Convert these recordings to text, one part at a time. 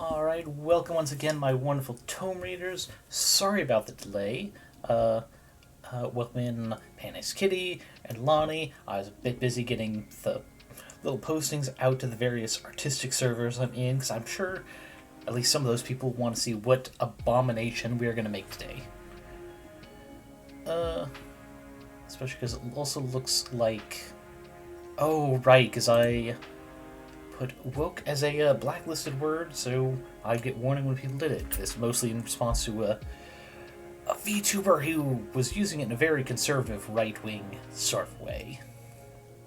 Alright, welcome once again, my wonderful tome readers. Sorry about the delay. Welcome in Panis Kitty and Lonnie. I was a bit busy getting the little postings out to the various artistic servers I'm in, because I'm sure at least some of those people want to see what abomination we are going to make today. Especially because it also looks like... Oh, right, because I put woke as a blacklisted word, so I get warning when people did it. It's mostly in response to a VTuber who was using it in a very conservative, right-wing sort of way.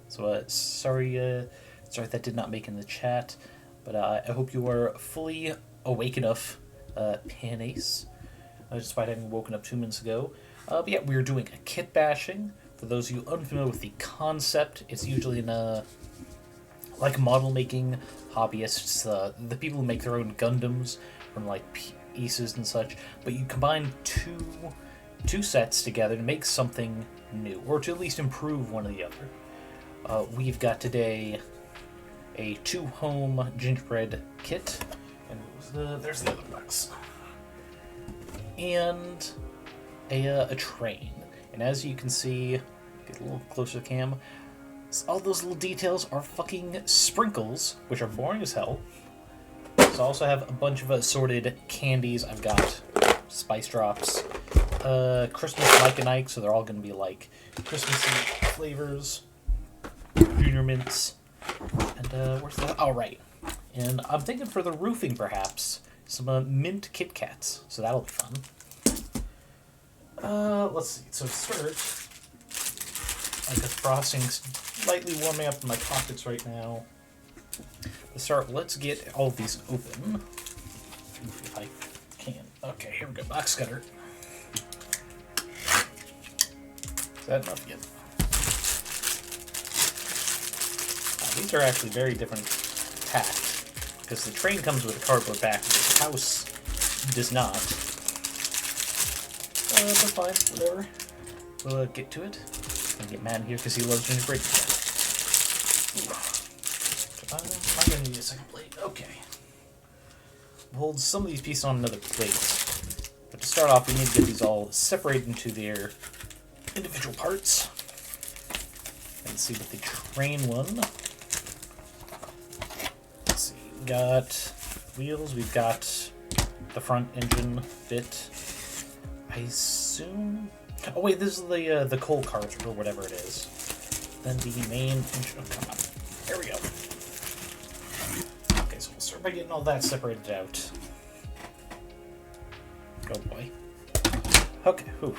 So, sorry that did not make it in the chat, but I hope you are fully awake enough, Panace, despite having woken up 2 minutes ago. But yeah, we're doing a kit bashing. For those of you unfamiliar with the concept, it's usually in like model making hobbyists, the people who make their own Gundams from like pieces and such, but you combine two sets together to make something new, or to at least improve one or the other. We've got today a 2-home gingerbread kit, and there's the other box, and a train. And as you can see, get a little closer to the cam, all those little details are fucking sprinkles, which are boring as hell. So I also have a bunch of assorted candies. I've got spice drops, Christmas Mikes Ikes, so they're all going to be like Christmassy flavors, junior mints, and where's the... Oh, right. And I'm thinking for the roofing, perhaps, some mint Kit Kats, so that'll be fun. Let's see. So to start, I've got frosting slightly warming up in my pockets right now. To start, let's get all of these open. If I can. Okay, here we go. Box cutter. Is that enough yet? These are actually very different packed, because the train comes with a cardboard back, but the house does not. That's fine, whatever. We'll get to it. And get Matt here because he loves gingerbread. I'm gonna need a second plate. Okay. We'll hold some of these pieces on another plate. But to start off, we need to get these all separated into their individual parts. And see what the train one. Let's see. We've got wheels. We've got the front engine bit. I assume... Oh wait, this is the coal cart, or whatever it is. Then the main engine... Oh, come on. There we go. Okay, so we'll start by getting all that separated out. Oh boy. Okay, whew.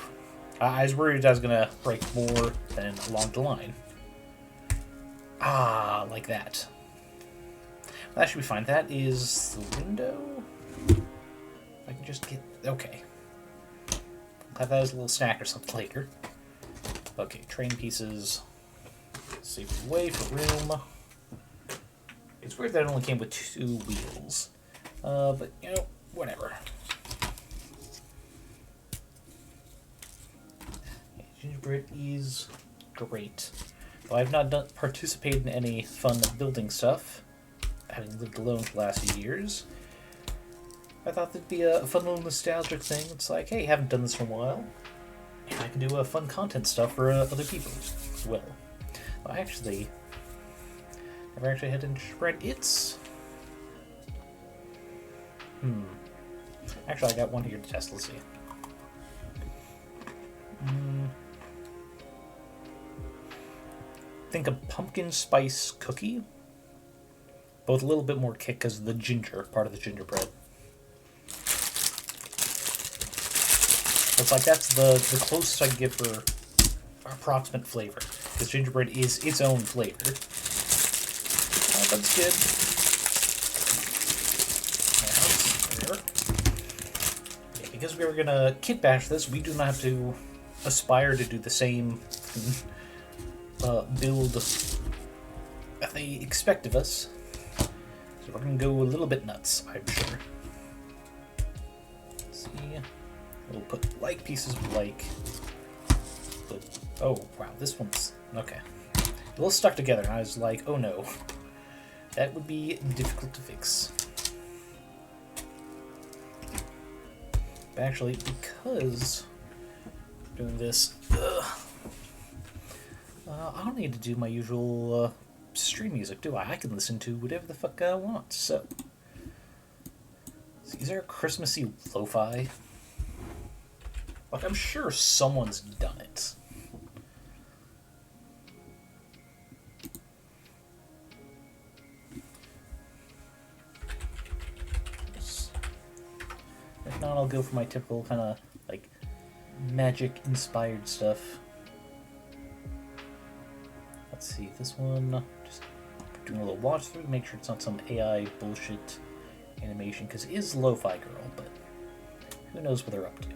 I was worried I was gonna break more than along the line. Ah, like that. That should be fine. That is the window. If I can just get... Okay. Have that as a little snack or something later. Okay, train pieces. Save the way for room. It's weird that it only came with 2 wheels. But, you know, whatever. Okay, gingerbread is great. Though I've not participated in any fun building stuff, having lived alone for the last few years. I thought that'd be a fun little nostalgic thing. It's like, hey, haven't done this for a while. And I can do fun content stuff for other people as well. I actually never actually had gingerbread. It's... Actually, I got one here to test. Let's see. I think a pumpkin spice cookie. Both a little bit more kick because of the ginger part of the gingerbread. It's like that's the closest I can get for approximate flavor, because gingerbread is its own flavor. That's good. Yeah, because we were gonna kit bash this, we do not have to aspire to do the same build that they expect of us. So we're gonna go a little bit nuts, I'm sure. Let's see. We'll put like pieces of like. Oh, wow, this one's... Okay. A little stuck together, and I was like, oh no. That would be difficult to fix. But actually, because I'm doing this, I don't need to do my usual stream music, do I? I can listen to whatever the fuck I want. So, is there a Christmassy lo-fi? Like, I'm sure someone's done it. If not, I'll go for my typical kind of, like, magic-inspired stuff. Let's see, this one, just doing a little watch through to make sure it's not some AI bullshit animation, because it is Lo-Fi Girl, but who knows what they're up to.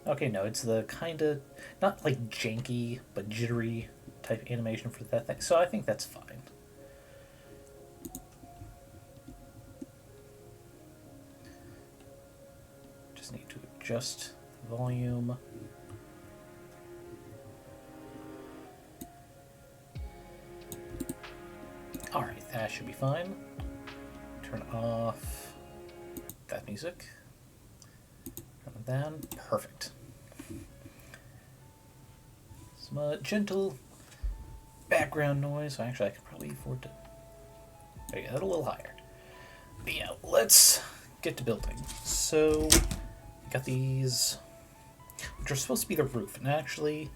Okay, no, it's the kind of, not like janky, but jittery type animation for that thing, so I think that's fine. Just need to adjust the volume. Alright, that should be fine. Turn off that music. Turn it down. Perfect. Some gentle background noise. Actually, I could probably afford to make that a little higher. But yeah, let's get to building. So, we got these, which are supposed to be the roof. And actually,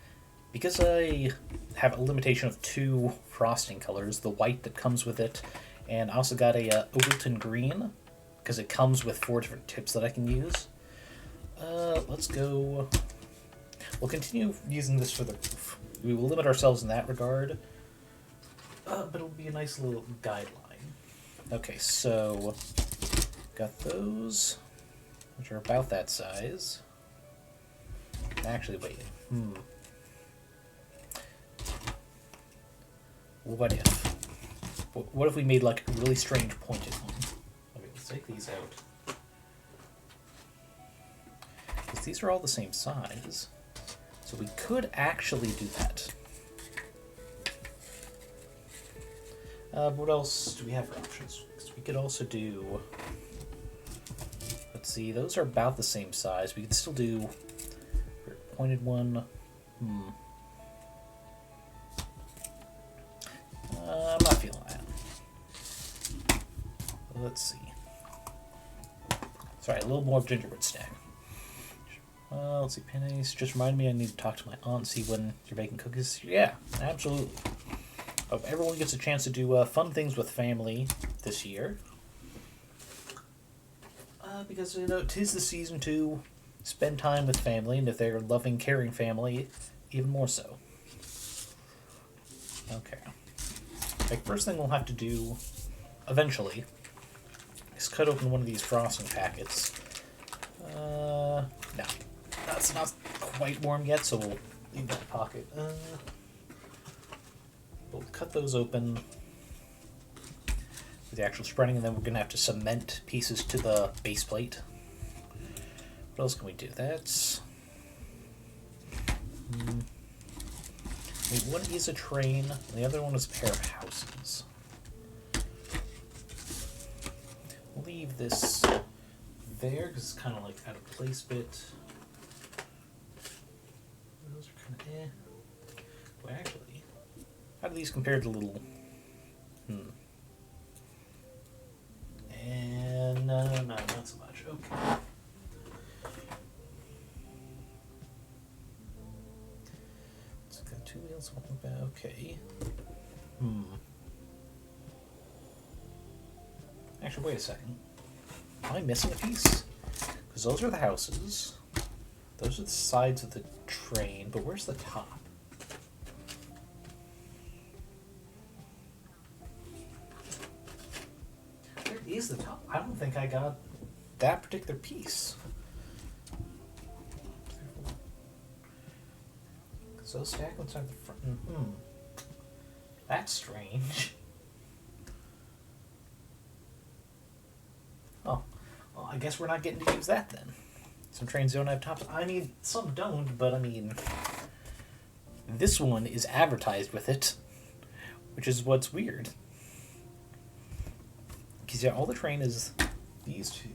because I have a limitation of 2 frosting colors, the white that comes with it, and I also got a Ovaltine green, because it comes with 4 different tips that I can use. Let's go. We'll continue using this for the roof. We will limit ourselves in that regard, but it'll be a nice little guideline. Okay, so got those, which are about that size. Actually, wait. What if? What if we made like a really strange pointed one? Okay, let's take these out. Because these are all the same size. So we could actually do that. What else do we have for options? We could also do... Let's see, those are about the same size. We could still do a pointed one. I'm not feeling that. Let's see. Sorry, a little more gingerbread stack. Let's see, pennies. Just remind me I need to talk to my aunt, see when you're baking cookies. Yeah, absolutely. Hope everyone gets a chance to do fun things with family this year. Because, you know, 'tis the season to spend time with family, and if they're loving, caring family, even more so. Okay. Like, first thing we'll have to do, eventually, is cut open one of these frosting packets. No. That's not quite warm yet, so we'll leave that pocket. We'll cut those open with the actual spreading, and then we're going to have to cement pieces to the base plate. What else can we do? That's... one is a train, and the other one is a pair of houses. We'll leave this there, because it's kind of like out of place bit. Those are kind of eh. Well, actually, how do these compare to little... And, no, not so much. Okay. So got 2 wheels, one back. Okay. Actually, wait a second. Am I missing a piece? Because those are the houses. Those are the sides of the train, but where's the top? Where is the top? I don't think I got that particular piece. Because those stack inside the front. That's strange. Oh, well, I guess we're not getting to use that then. Some trains don't have tops. I mean, some don't, but I mean, this one is advertised with it. which is what's weird. Because yeah, all the terrain is these two.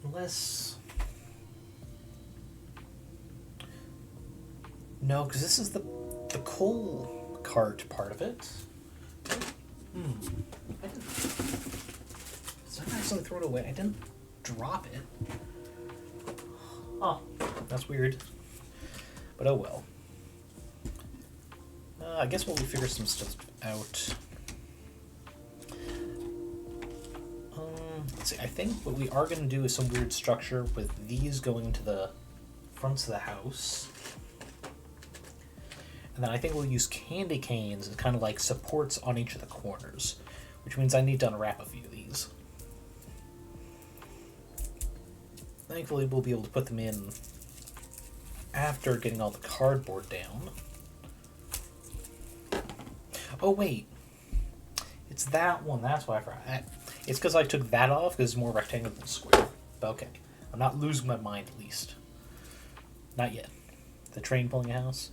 Unless... No, because this is the coal cart part of it. I didn't... Did I accidentally throw it away? I didn't drop it. Oh, that's weird. But oh well. I guess we'll figure some stuff out. Let's see, I think what we are going to do is some weird structure with these going into the fronts of the house. And then I think we'll use candy canes as kind of like supports on each of the corners, which means I need to unwrap a few of these. Thankfully, we'll be able to put them in after getting all the cardboard down. Oh, wait. It's that one. That's why I forgot. It's because I took that off because it's more rectangular than square. But okay. I'm not losing my mind, at least. Not yet. The train pulling a house?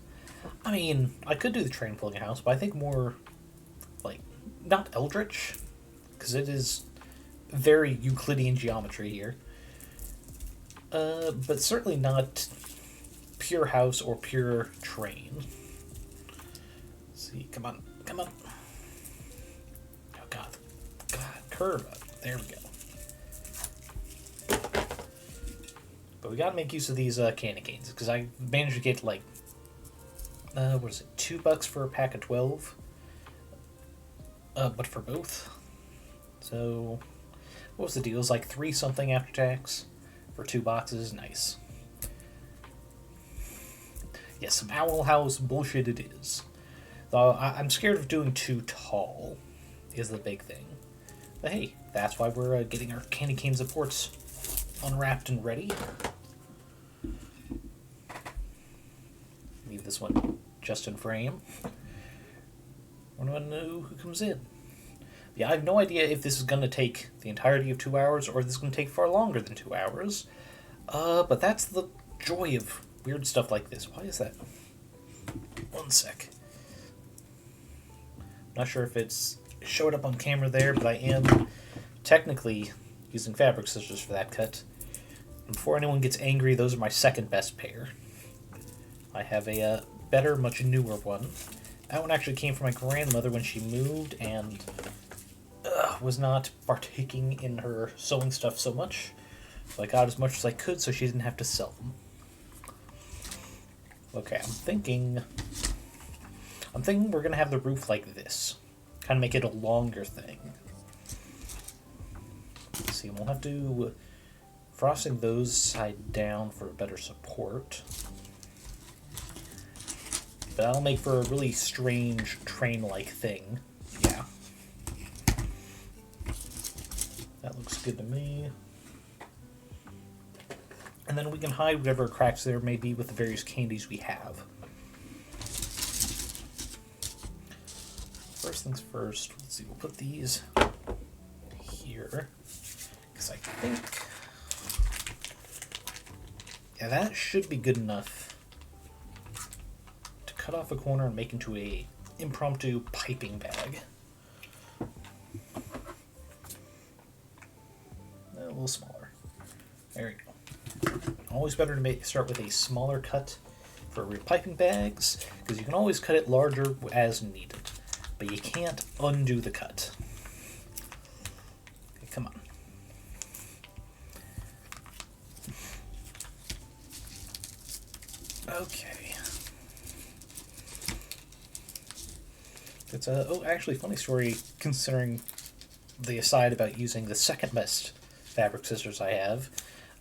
I mean, I could do the train pulling a house, but I think more, like, not eldritch, because it is very Euclidean geometry here. But certainly not pure house or pure train. Let's see, come on, come on. Oh god, curve up. There we go. But we gotta make use of these candy canes, because I managed to get like, what is it, $2 for a pack of 12? But for both. So, what was the deal? It was like 3 something after tax for 2 boxes. Nice. Yes, some Owl House bullshit it is. Though I'm scared of doing too tall, is the big thing. But hey, that's why we're getting our candy cane supports unwrapped and ready. Leave this one just in frame. I want to know who comes in. Yeah, I have no idea if this is going to take the entirety of 2 hours or if this is going to take far longer than 2 hours. But that's the joy of weird stuff like this. Why is that? One sec. Not sure if it's showed up on camera there, but I am technically using fabric scissors for that cut. And before anyone gets angry, those are my second best pair. I have a better, much newer one. That one actually came from my grandmother when she moved and was not partaking in her sewing stuff so much. So I got as much as I could so she didn't have to sell them. Okay, I'm thinking we're going to have the roof like this. Kind of make it a longer thing. Let's see, we'll have to frosting those side down for better support. But that'll make for a really strange train-like thing. Yeah. That looks good to me. And then we can hide whatever cracks there may be with the various candies we have. First things first, let's see, we'll put these here. Because I think... yeah, that should be good enough to cut off a corner and make into a impromptu piping bag. A little smaller. There you go. Always better to start with a smaller cut for real piping bags, because you can always cut it larger as needed, but you can't undo the cut. Okay, come on. Okay. It's oh, actually, funny story considering the aside about using the second best fabric scissors I have.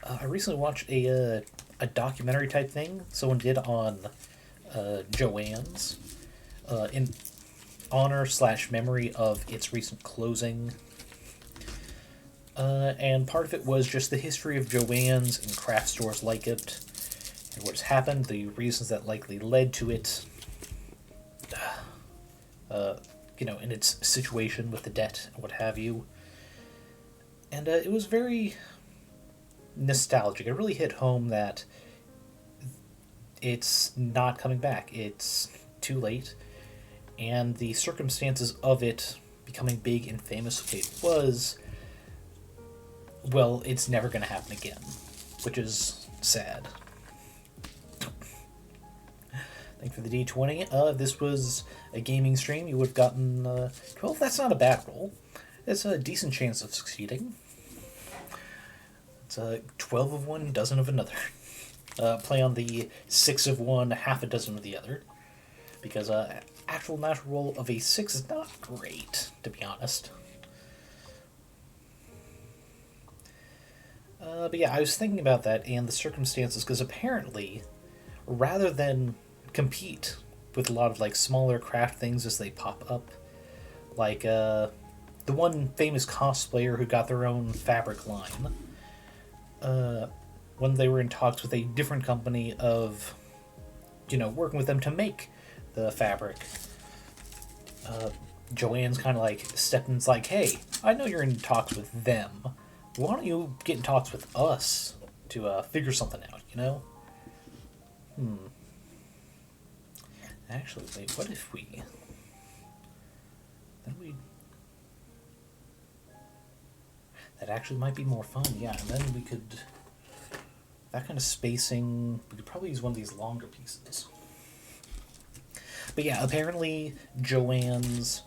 I recently watched a documentary type thing someone did on Joanns in honor/memory of its recent closing. And part of it was just the history of Joanns and craft stores like it, and what's happened, the reasons that likely led to it, you know, in its situation with the debt and what have you. And it was very nostalgic. It really hit home that it's not coming back. It's too late, and the circumstances of it becoming big and famous like it was, well, it's never going to happen again, which is sad. Thank you for the D20. If this was a gaming stream, you would have gotten 12. That's not a bad roll. It's a decent chance of succeeding. It's a 12 of one, dozen of another. Play on the 6 of one, half a dozen of the other. Because actual natural roll of a 6 is not great, to be honest. But yeah, I was thinking about that and the circumstances, because apparently, rather than compete with a lot of like smaller craft things as they pop up, like the one famous cosplayer who got their own fabric line, when they were in talks with a different company of, working with them to make the fabric, Joanne's kind of like stepped in's like, hey, I know you're in talks with them. Why don't you get in talks with us to figure something out, Actually, wait, what if we... That actually might be more fun, yeah, and then we could... That kind of spacing... We could probably use one of these longer pieces. But yeah, apparently Joanns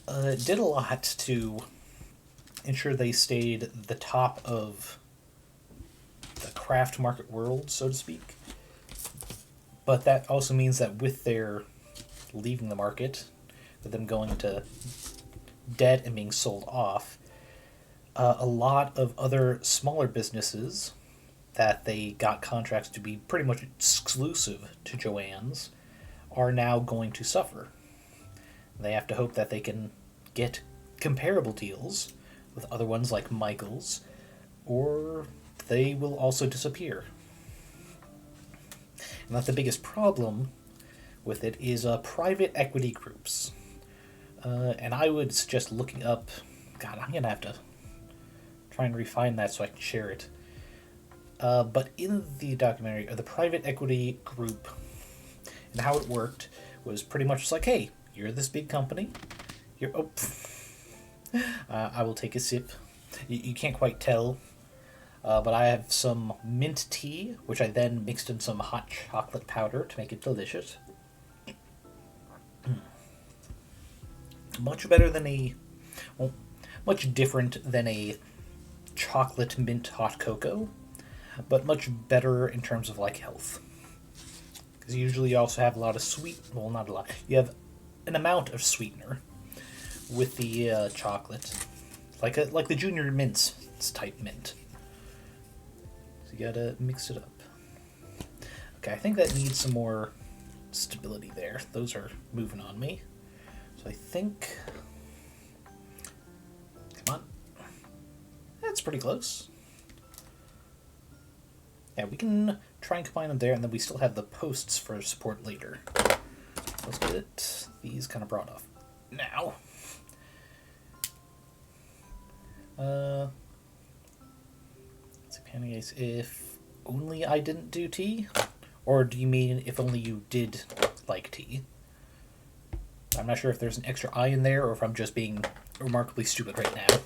did a lot to ensure they stayed the top of the craft market world, so to speak. But that also means that with their leaving the market, with them going into debt and being sold off, a lot of other smaller businesses that they got contracts to be pretty much exclusive to Joanns are now going to suffer. They have to hope that they can get comparable deals with other ones like Michael's, or they will also disappear. And that the biggest problem with it is private equity groups. And I would suggest looking up... God, I'm going to have to try and refine that so I can share it. But in the documentary, the private equity group and how it worked was pretty much just like, hey, you're this big company. I will take a sip. You can't quite tell, but I have some mint tea, which I then mixed in some hot chocolate powder to make it delicious. Much better than much different than a chocolate mint hot cocoa, but much better in terms of like health. Because usually you also have a lot of not a lot, you have an amount of sweetener with the chocolate, like the Junior Mints type mint. So you gotta mix it up. Okay, I think that needs some more stability there. Those are moving on me. So I think... Come on. That's pretty close. Yeah, we can try and combine them there, and then we still have the posts for support later. Let's get these kind of brought off now. If only I didn't do tea? Or do you mean if only you did like tea? I'm not sure if there's an extra I in there or if I'm just being remarkably stupid right now.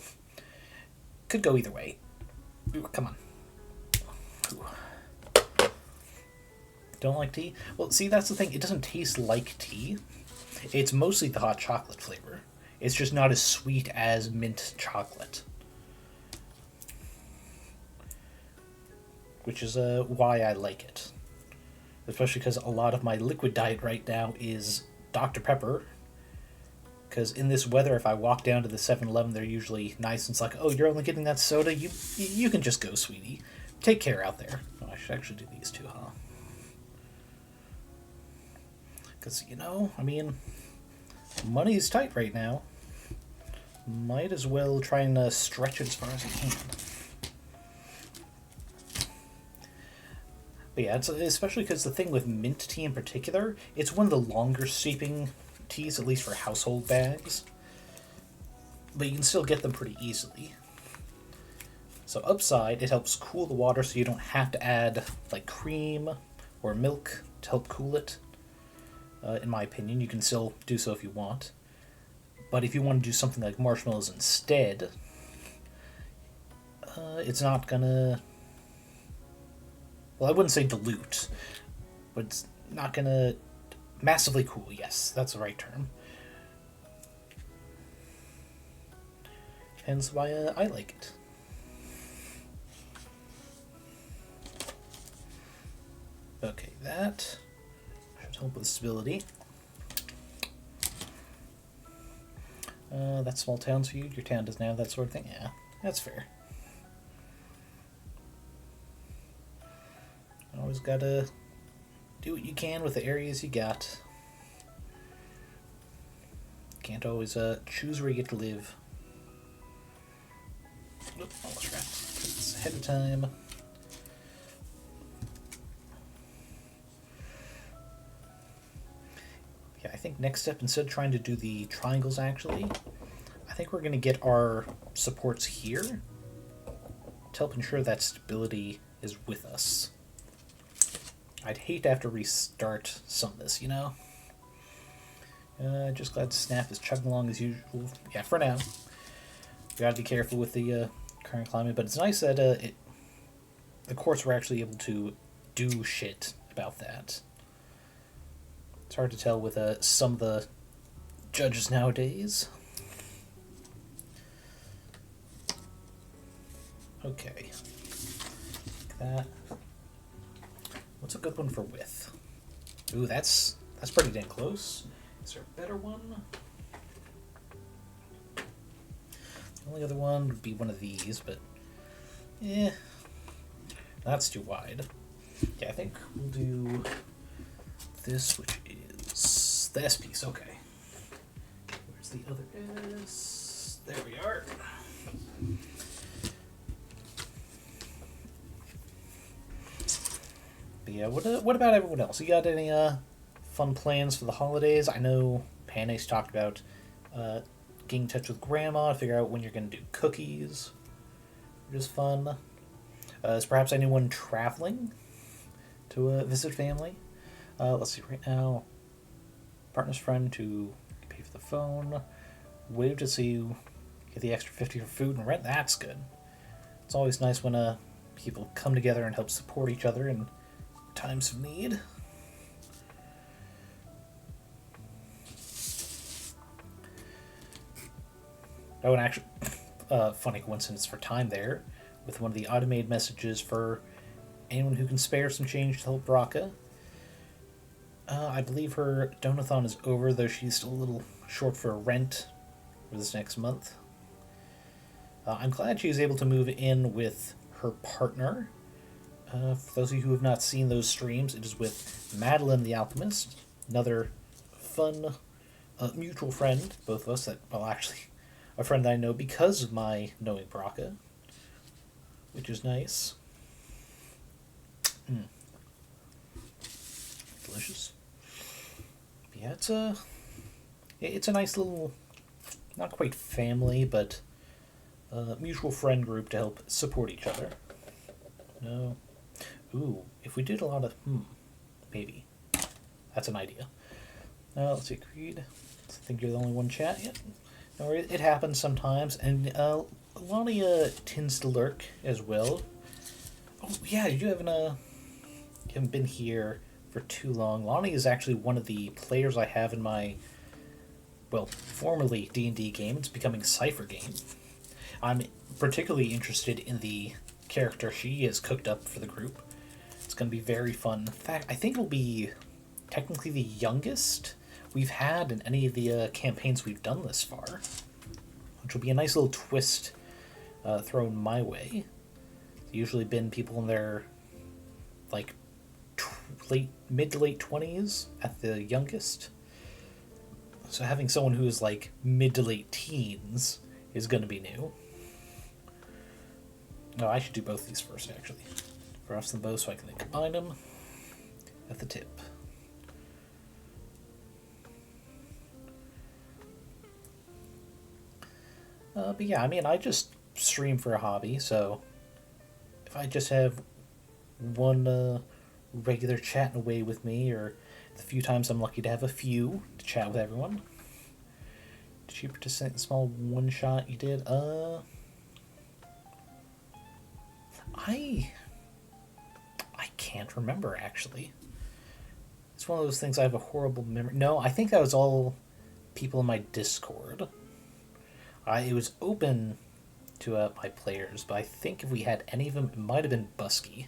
Could go either way. Ooh, come on. Ooh. Don't like tea? Well, see, that's the thing. It doesn't taste like tea. It's mostly the hot chocolate flavor. It's just not as sweet as mint chocolate. Which is why I like it. Especially because a lot of my liquid diet right now is Dr. Pepper. Because in this weather, if I walk down to the 7-Eleven, they're usually nice. And it's like, oh, you're only getting that soda? You can just go, sweetie. Take care out there. Oh, I should actually do these too, huh? Because, money's tight right now. Might as well try and stretch it as far as I can. But yeah, it's especially because the thing with mint tea in particular, it's one of the longer steeping teas, at least for household bags. But you can still get them pretty easily. So upside, it helps cool the water so you don't have to add like cream or milk to help cool it. In my opinion, you can still do so if you want. But if you want to do something like marshmallows instead, it's not gonna... Well, I wouldn't say dilute, but it's not gonna massively cool. Yes, that's the right term. Hence why I like it. Okay, that should help with stability. That's small town feud. Your town doesn't have that sort of thing. Yeah, that's fair. Always gotta do what you can with the areas you got. Can't always choose where you get to live. Nope, almost forgot. It's ahead of time. Yeah, I think next step, instead of trying to do the triangles actually, I think we're going to get our supports here to help ensure that stability is with us. I'd hate to have to restart some of this, you know? Just glad Snap is chugging along as usual. Yeah, for now. We gotta be careful with the current climate, but it's nice that the courts were actually able to do shit about that. It's hard to tell with some of the judges nowadays. Okay. Like that. What's a good one for width? Ooh, that's pretty dang close. Is there a better one? The only other one would be one of these, but yeah, that's too wide. Yeah, I think we'll do this, which is the S piece. Okay. Where's the other S? There we are. But yeah, what about everyone else? You got any fun plans for the holidays? I know Panace talked about getting in touch with Grandma to figure out when you're going to do cookies, which is fun. Is perhaps anyone traveling to visit family? Let's see, right now, partner's friend to pay for the phone, wave to see you get the extra 50 for food and rent. That's good. It's always nice when people come together and help support each other in times of need. Oh, and actually, funny coincidence for time there, with one of the automated messages for anyone who can spare some change to help Braca. I believe her donathon is over, though she's still a little short for rent for this next month. I'm glad she was able to move in with her partner. For those of you who have not seen those streams, it is with Madeline the Alchemist, another fun mutual friend, both of us, actually, a friend that I know because of my knowing Braca, which is nice. Delicious. But yeah, it's a nice little, not quite family, but mutual friend group to help support each other. No. Ooh, if we did a lot of... maybe. That's an idea. Let's see, Creed. I think you're the only one chat yet. No, it happens sometimes, and Lonnie tends to lurk as well. Oh, yeah, you haven't been here for too long. Lonnie is actually one of the players I have in my, well, formerly D&D game. It's becoming Cypher game. I'm particularly interested in the character she has cooked up for the group. It's going to be very fun. In fact, I think it'll be technically the youngest we've had in any of the campaigns we've done this far, which will be a nice little twist thrown my way. It's usually been people in their like mid to late 20s at the youngest. So having someone who is like mid to late teens is going to be new. No, I should do both these first, actually. Frost them both so I can then combine them at the tip. But yeah, I mean, I just stream for a hobby, so if I just have one regular chatting away with me, or the few times I'm lucky to have a few to chat with everyone. Did you participate in the small one-shot you did? I can't remember, actually. It's one of those things I have a horrible memory. No, I think that was all people in my Discord. It was open to my players, but I think if we had any of them, it might have been Busky.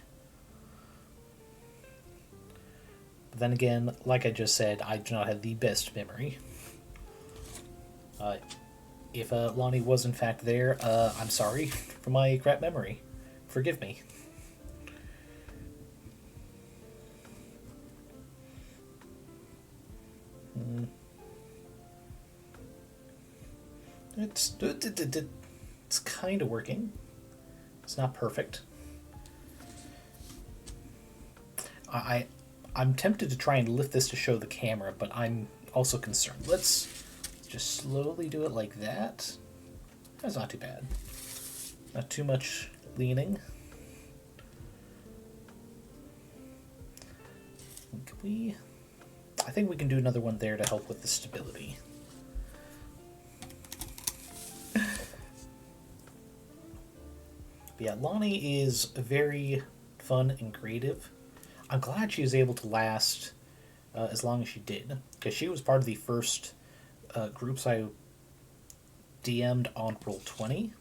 But then again, like I just said, I do not have the best memory. If Lonnie was in fact there, I'm sorry for my crap memory. Forgive me. It's kind of working. It's not perfect. I'm tempted to try and lift this to show the camera, but I'm also concerned. Let's just slowly do it like that. That's not too bad. Not too much leaning. I think we can do another one there to help with the stability. But yeah, Lonnie is very fun and creative. I'm glad she was able to last as long as she did, because she was part of the first groups I DM'd on Roll20,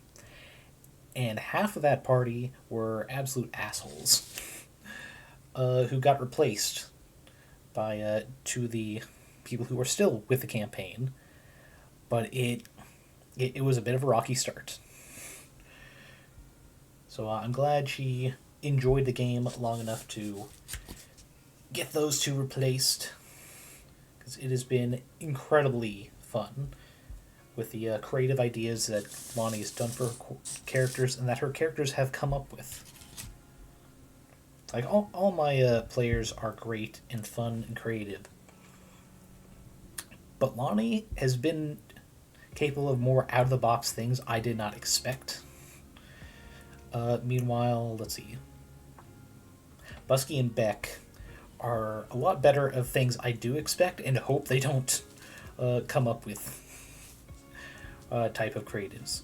and half of that party were absolute assholes who got replaced by two of the people who are still with the campaign, but it was a bit of a rocky start. So I'm glad she enjoyed the game long enough to get those two replaced, because it has been incredibly fun with the creative ideas that Lonnie has done for her characters and that her characters have come up with. Like, all my players are great and fun and creative, but Lonnie has been capable of more out-of-the-box things I did not expect. Meanwhile, let's see. Busky and Beck are a lot better of things I do expect and hope they don't come up with type of creatives.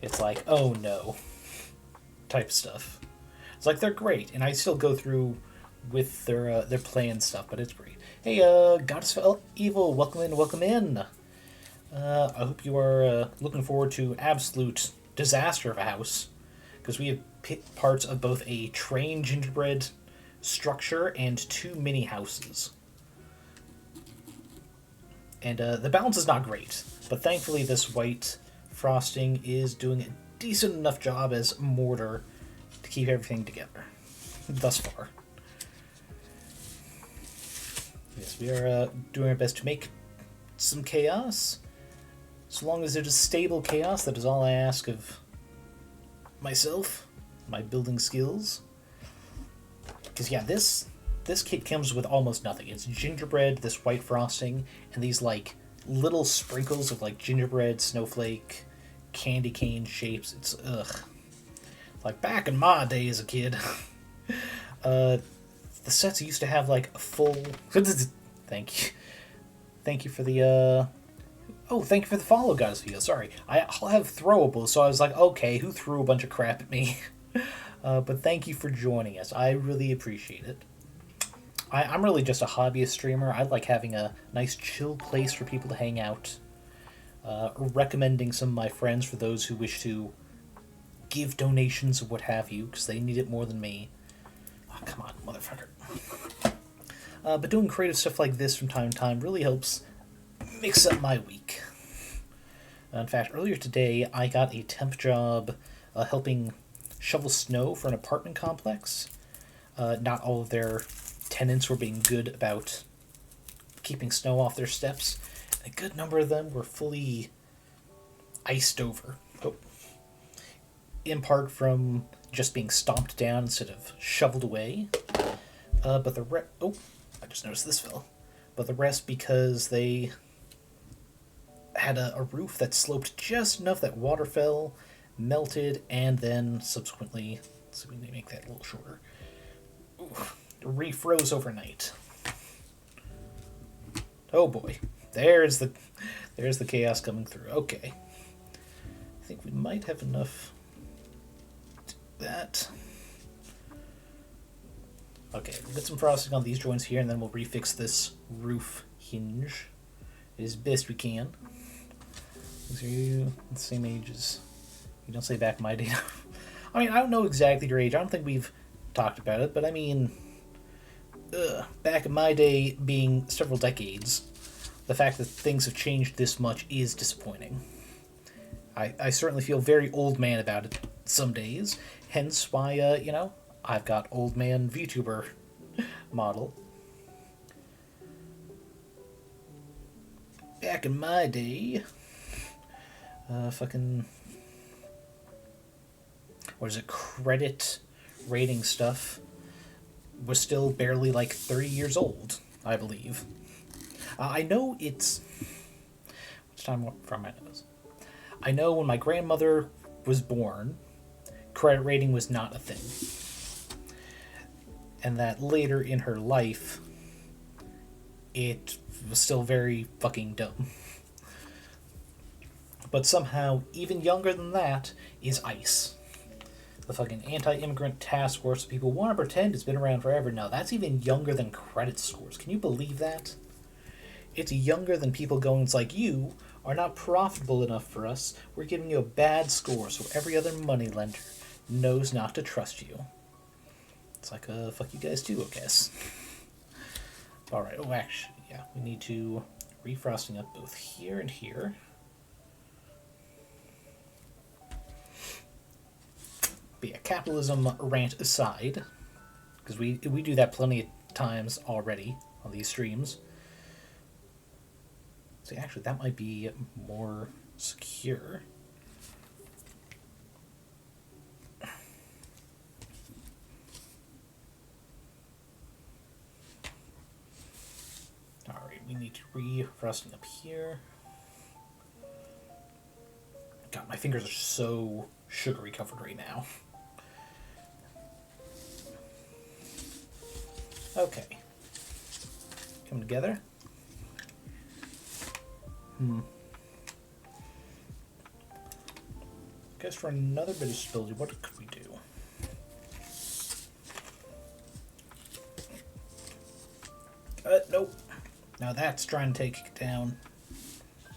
It's like, oh no, type stuff. It's like they're great, and I still go through with their play and stuff, but it's great. Hey, Goddess of Evil, welcome in, welcome in. I hope you are looking forward to absolute disaster of a house, because we have parts of both a train gingerbread structure and 2 mini houses. And the balance is not great, but thankfully this white frosting is doing a decent enough job as mortar to keep everything together, thus far. Yes, we are doing our best to make some chaos. So long as it is stable chaos, that is all I ask of myself, my building skills. Because yeah, this kit comes with almost nothing. It's gingerbread, this white frosting, and these like little sprinkles of like gingerbread, snowflake, candy cane shapes. It's like back in my day as a kid. The sets used to have like a full thank you for the thank you for the follow, guys. Sorry, I'll have throwables, so I was like, okay, who threw a bunch of crap at me? But thank you for joining us. I really appreciate it. I'm really just a hobbyist streamer. I like having a nice chill place for people to hang out. Recommending some of my friends for those who wish to give donations or what have you, because they need it more than me. Oh, come on, motherfucker. But doing creative stuff like this from time to time really helps mix up my week. In fact, earlier today, I got a temp job helping shovel snow for an apartment complex. Not all of their tenants were being good about keeping snow off their steps. A good number of them were fully iced over. In part from just being stomped down instead of shoveled away. But the rest... Oh, I just noticed this fell. But the rest because they had a roof that sloped just enough that water fell, melted, and then subsequently... Let's see if we can make that a little shorter. Ooh, refroze overnight. Oh boy, there's the chaos coming through. Okay, I think we might have enough to do that. Okay, we'll get some frosting on these joints here, and then we'll refix this roof hinge as best we can. These are you the same age as... You don't say back in my day. I mean, I don't know exactly your age. I don't think we've talked about it, but I mean... back in my day, being several decades, the fact that things have changed this much is disappointing. I certainly feel very old man about it some days, hence why, you know, I've got old man VTuber model. Back in my day, fucking, what is it, credit rating stuff was still barely like 30 years old, I believe. I know it's... What's time from my nose? I know when my grandmother was born, credit rating was not a thing. And that later in her life, it was still very fucking dumb. But somehow, even younger than that is ICE. The fucking anti-immigrant task force people want to pretend it's been around forever. No, that's even younger than credit scores. Can you believe that? It's younger than people going, it's like, you are not profitable enough for us. We're giving you a bad score, so every other moneylender knows not to trust you. It's like, fuck you guys too, I guess. Alright, oh, actually, yeah, we need to refrosting up both here and here. But yeah, capitalism rant aside, because we do that plenty of times already on these streams. So actually, that might be more secure. Alright, we need to refrosting up here. God, my fingers are so sugary covered right now. Okay. Come together. Guess for another bit of stability, what could we do? Nope. Now that's trying to take it down.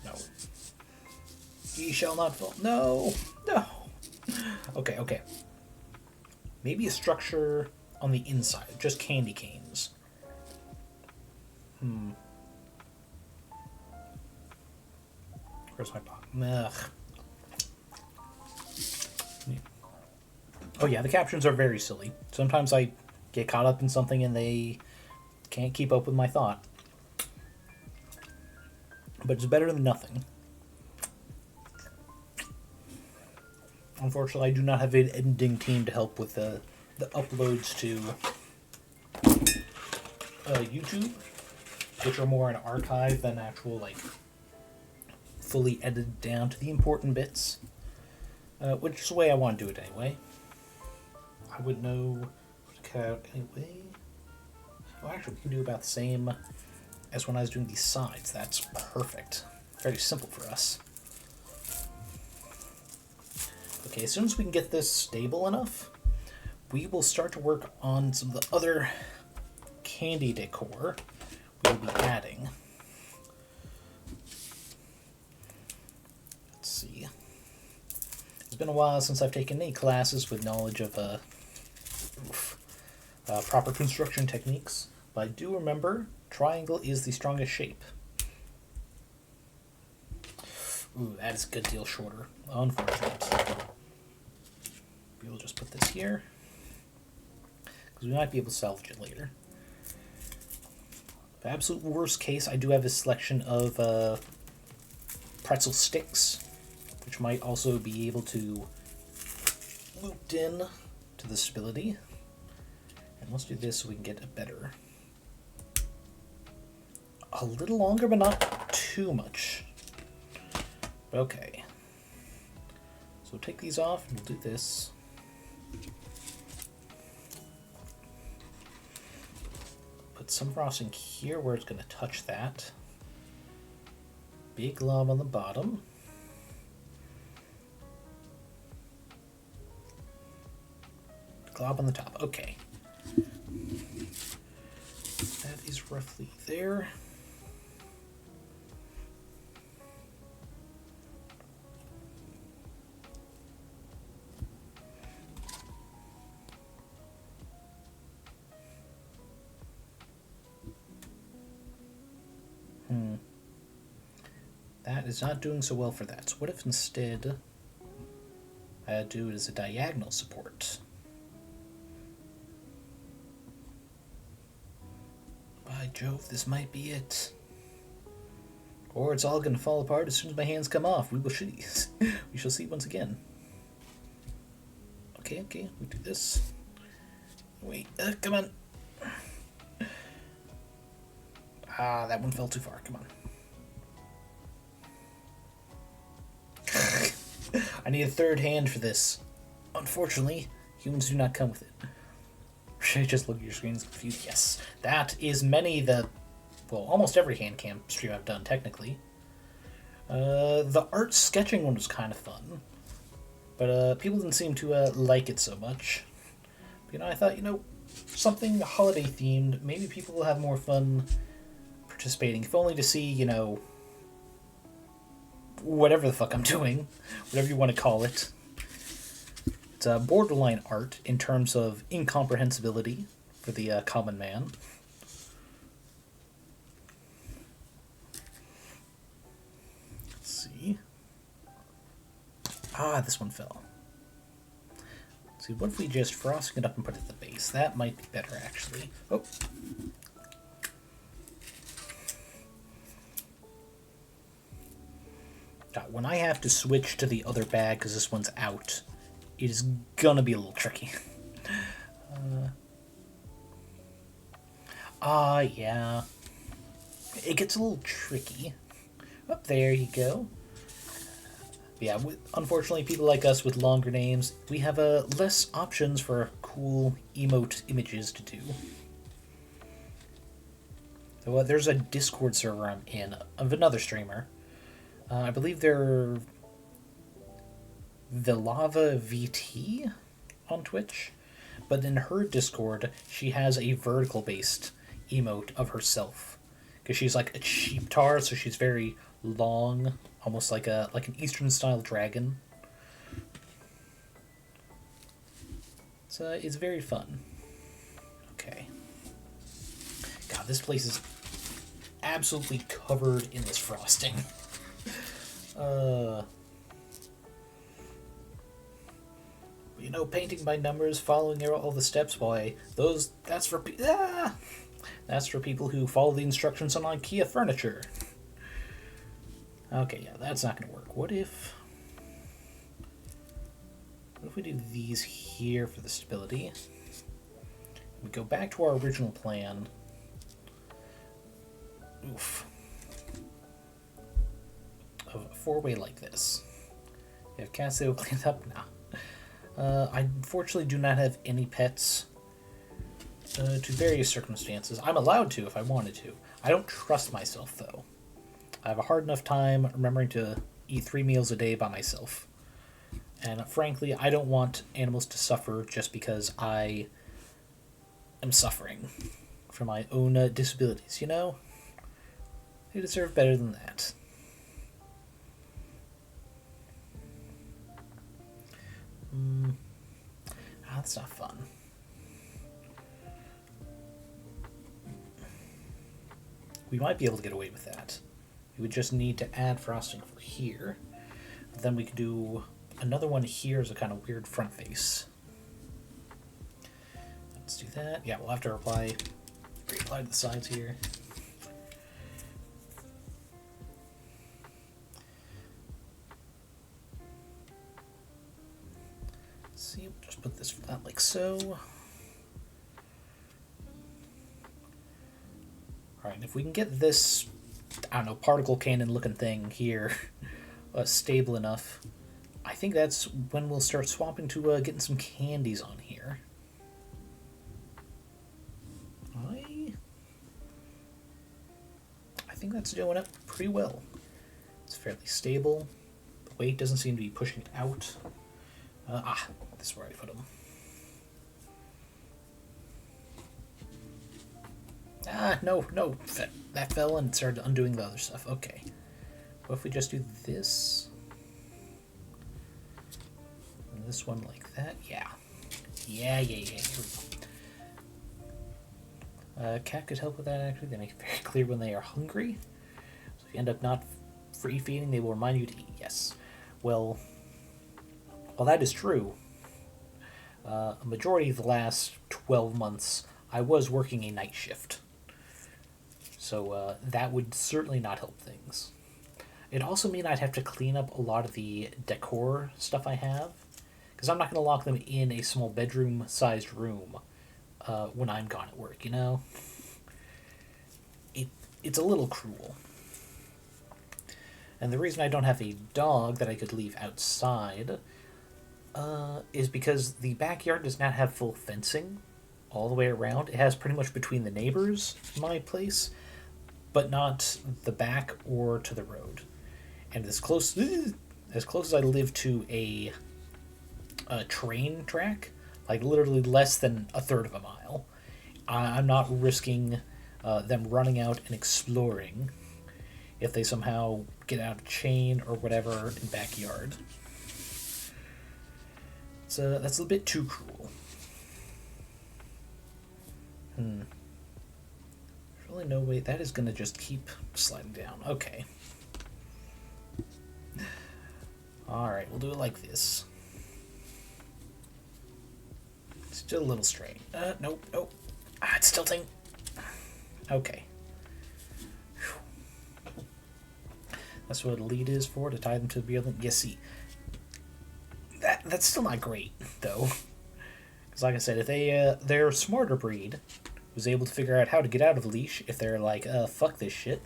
No. Ye shall not fall. No! No! Okay, okay. Maybe a structure on the inside, just candy canes. Where's my pot? Ugh. Oh yeah, the captions are very silly. Sometimes I get caught up in something and they can't keep up with my thought. But it's better than nothing. Unfortunately, I do not have an editing team to help with the uploads to YouTube, which are more an archive than actual, like, fully edited down to the important bits. Which is the way I want to do it anyway. I would know what to cut out anyway. Oh, actually, we can do about the same as when I was doing these sides. That's perfect. Very simple for us. Okay, as soon as we can get this stable enough, we will start to work on some of the other candy decor we'll be adding. Let's see. It's been a while since I've taken any classes with knowledge of proper construction techniques, but I do remember triangle is the strongest shape. Ooh, that is a good deal shorter. Unfortunate. We'll just put this here, because we might be able to salvage it later. The absolute worst case, I do have a selection of pretzel sticks, which might also be able to loop in to the stability. And let's do this so we can get a better... A little longer, but not too much. Okay. So take these off, and we'll do this. Put some frosting here where it's going to touch that. Big glob on the bottom. Glob on the top. Okay. That is roughly there. That is not doing so well for that. So what if instead I do it as a diagonal support? By Jove, this might be it. Or it's all going to fall apart as soon as my hands come off. We shall see once again. Okay, we do this. Wait, come on. Ah, that one fell too far. Come on. I need a third hand for this. Unfortunately, humans do not come with it. Should I just look at your screen and confused? Yes. That is almost every hand cam stream I've done, technically. The art sketching one was kind of fun. But people didn't seem to like it so much. But, I thought, something holiday themed, maybe people will have more fun participating, if only to see, whatever the fuck I'm doing, whatever you want to call it. It's borderline art in terms of incomprehensibility for the common man. Let's see. Ah, this one fell. Let's see, what if we just frosting it up and put it at the base? That might be better, actually. Oh. When I have to switch to the other bag because this one's out, it is gonna be a little tricky. Yeah. It gets a little tricky. Oh, there you go. Yeah, unfortunately, people like us with longer names, we have less options for cool emote images to do. So, there's a Discord server I'm in of another streamer. I believe they're the Lava VT on Twitch, but in her Discord, she has a vertical-based emote of herself, because she's like a sheeptar, so she's very long, almost like an Eastern-style dragon. So it's very fun. Okay. God, this place is absolutely covered in this frosting. Painting by numbers, following all the steps, that's for people who follow the instructions on IKEA furniture. Okay, yeah, that's not gonna work. What if we do these here for the stability? We go back to our original plan. Oof. Of a four-way like this. If Cassie will clean it up now. I unfortunately do not have any pets to various circumstances. I'm allowed to if I wanted to. I don't trust myself, though. I have a hard enough time remembering to eat 3 meals a day by myself. And frankly, I don't want animals to suffer just because I am suffering from my own disabilities, They deserve better than that. That's not fun. We might be able to get away with that. We would just need to add frosting for here. But then we could do another one here as a kind of weird front face. Let's do that. Yeah, we'll have to reapply to the sides here. See, we'll just put this flat like so. Alright, if we can get this, I don't know, particle cannon looking thing here stable enough, I think that's when we'll start swapping to getting some candies on here. think that's doing it pretty well. It's fairly stable. The weight doesn't seem to be pushing it out. This is where I put them. No, that fell and started undoing the other stuff. Okay. What if we just do this? And this one like that? Yeah. Yeah. Here we go. Cat could help with that, actually. They make it very clear when they are hungry. So if you end up not free feeding, they will remind you to eat. Yes. Well, that is true. A majority of the last 12 months, I was working a night shift. So that would certainly not help things. It'd also mean I'd have to clean up a lot of the decor stuff I have, because I'm not going to lock them in a small bedroom-sized room when I'm gone at work, you know? It's a little cruel. And the reason I don't have a dog that I could leave outside is because the backyard does not have full fencing all the way around. It has pretty much between the neighbors, my place, but not the back or to the road. And as close as I live to a train track, like literally less than a third of a mile, I'm not risking them running out and exploring if they somehow get out of chain or whatever in backyard. So that's a bit too cruel. There's really no way. That is going to just keep sliding down. Okay. Alright, we'll do it like this. Still a little straight. Nope. It's tilting. Okay. Whew. That's what a lead is for, to tie them to the building. You see, that's still not great, though. Because like I said, if they're a smarter breed, was able to figure out how to get out of a leash, if they're like, fuck this shit.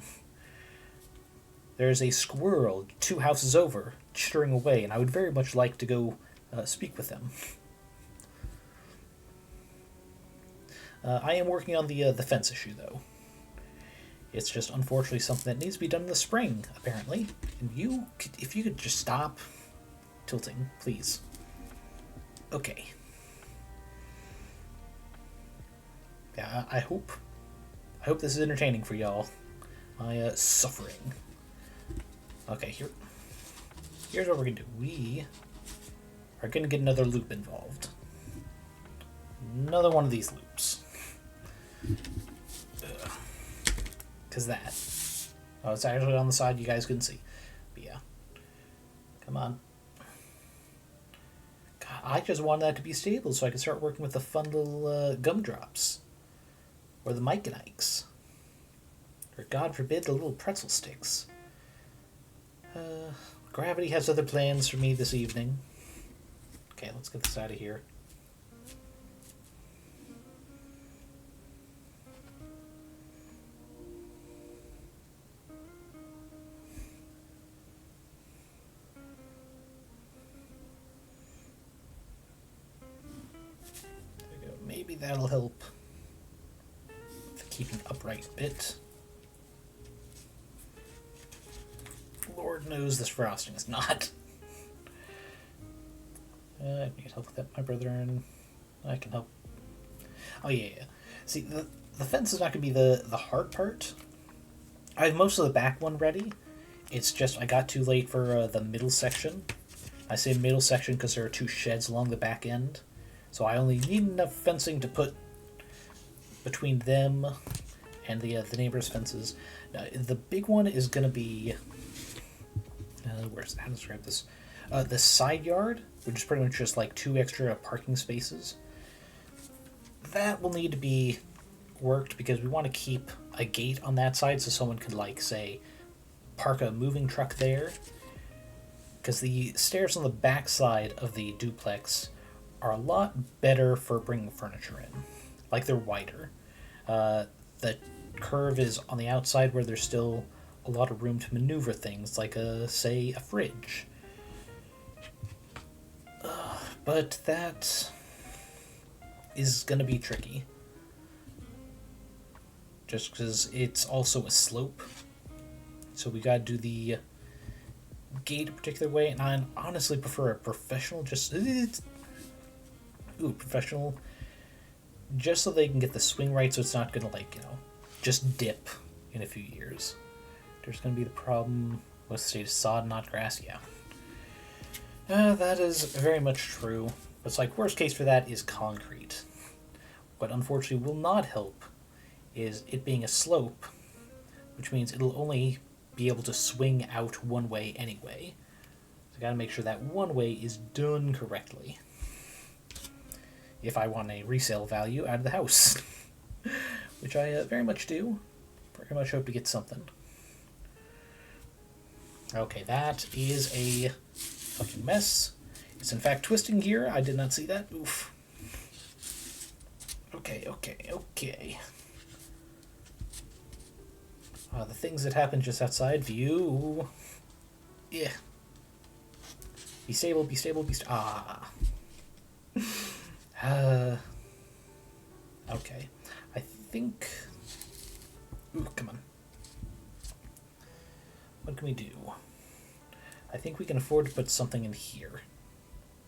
There's a squirrel 2 houses over, chittering away, and I would very much like to go speak with them. I am working on the fence issue, though. It's just unfortunately something that needs to be done in the spring, apparently. And if you could just stop tilting, please. Okay. Yeah, I hope this is entertaining for y'all. My suffering. Okay, here's what we're gonna do. We are gonna get another loop involved. Another one of these loops. Because that. Oh, it's actually on the side you guys couldn't see. But yeah. Come on. God, I just wanted that to be stable so I could start working with the fun little gumdrops. Or the Mikes Ikes. Or God forbid, the little pretzel sticks. Gravity has other plans for me this evening. Okay, let's get this out of here. There we go. Maybe that'll help with keeping upright a bit. Lord knows this frosting is not. I need help with that, my brother, and I can help. Oh yeah. See, the fence is not going to be the hard part. I have most of the back one ready. It's just I got too late for the middle section. I say middle section because there are 2 sheds along the back end. So I only need enough fencing to put between them and the neighbors' fences. The big one is going to be... how to describe this? The side yard, which is pretty much just like 2 extra parking spaces. That will need to be worked because we want to keep a gate on that side so someone could, like, say, park a moving truck there. Because the stairs on the back side of the duplex are a lot better for bringing furniture in. Like, they're wider. The curve is on the outside where there's still a lot of room to maneuver things, like, say, a fridge. But that is going to be tricky. Just because it's also a slope. So we gotta do the gate a particular way, and I honestly prefer a professional, professional, just so they can get the swing right, so it's not gonna, like, just dip in a few years. There's gonna be the problem with the state of sod, not grass, yeah. That is very much true. It's like, worst case for that is concrete. What unfortunately will not help is it being a slope, which means it'll only be able to swing out one way anyway. So I gotta make sure that one way is done correctly if I want a resale value out of the house. Which I very much do. Very much hope to get something. Okay, that is a fucking mess. It's in fact twisting here. I did not see that. Oof. Okay. The things that happen just outside view. Yeah. Be stable. Ah. Okay. I think... Ooh, come on. What can we do? I think we can afford to put something in here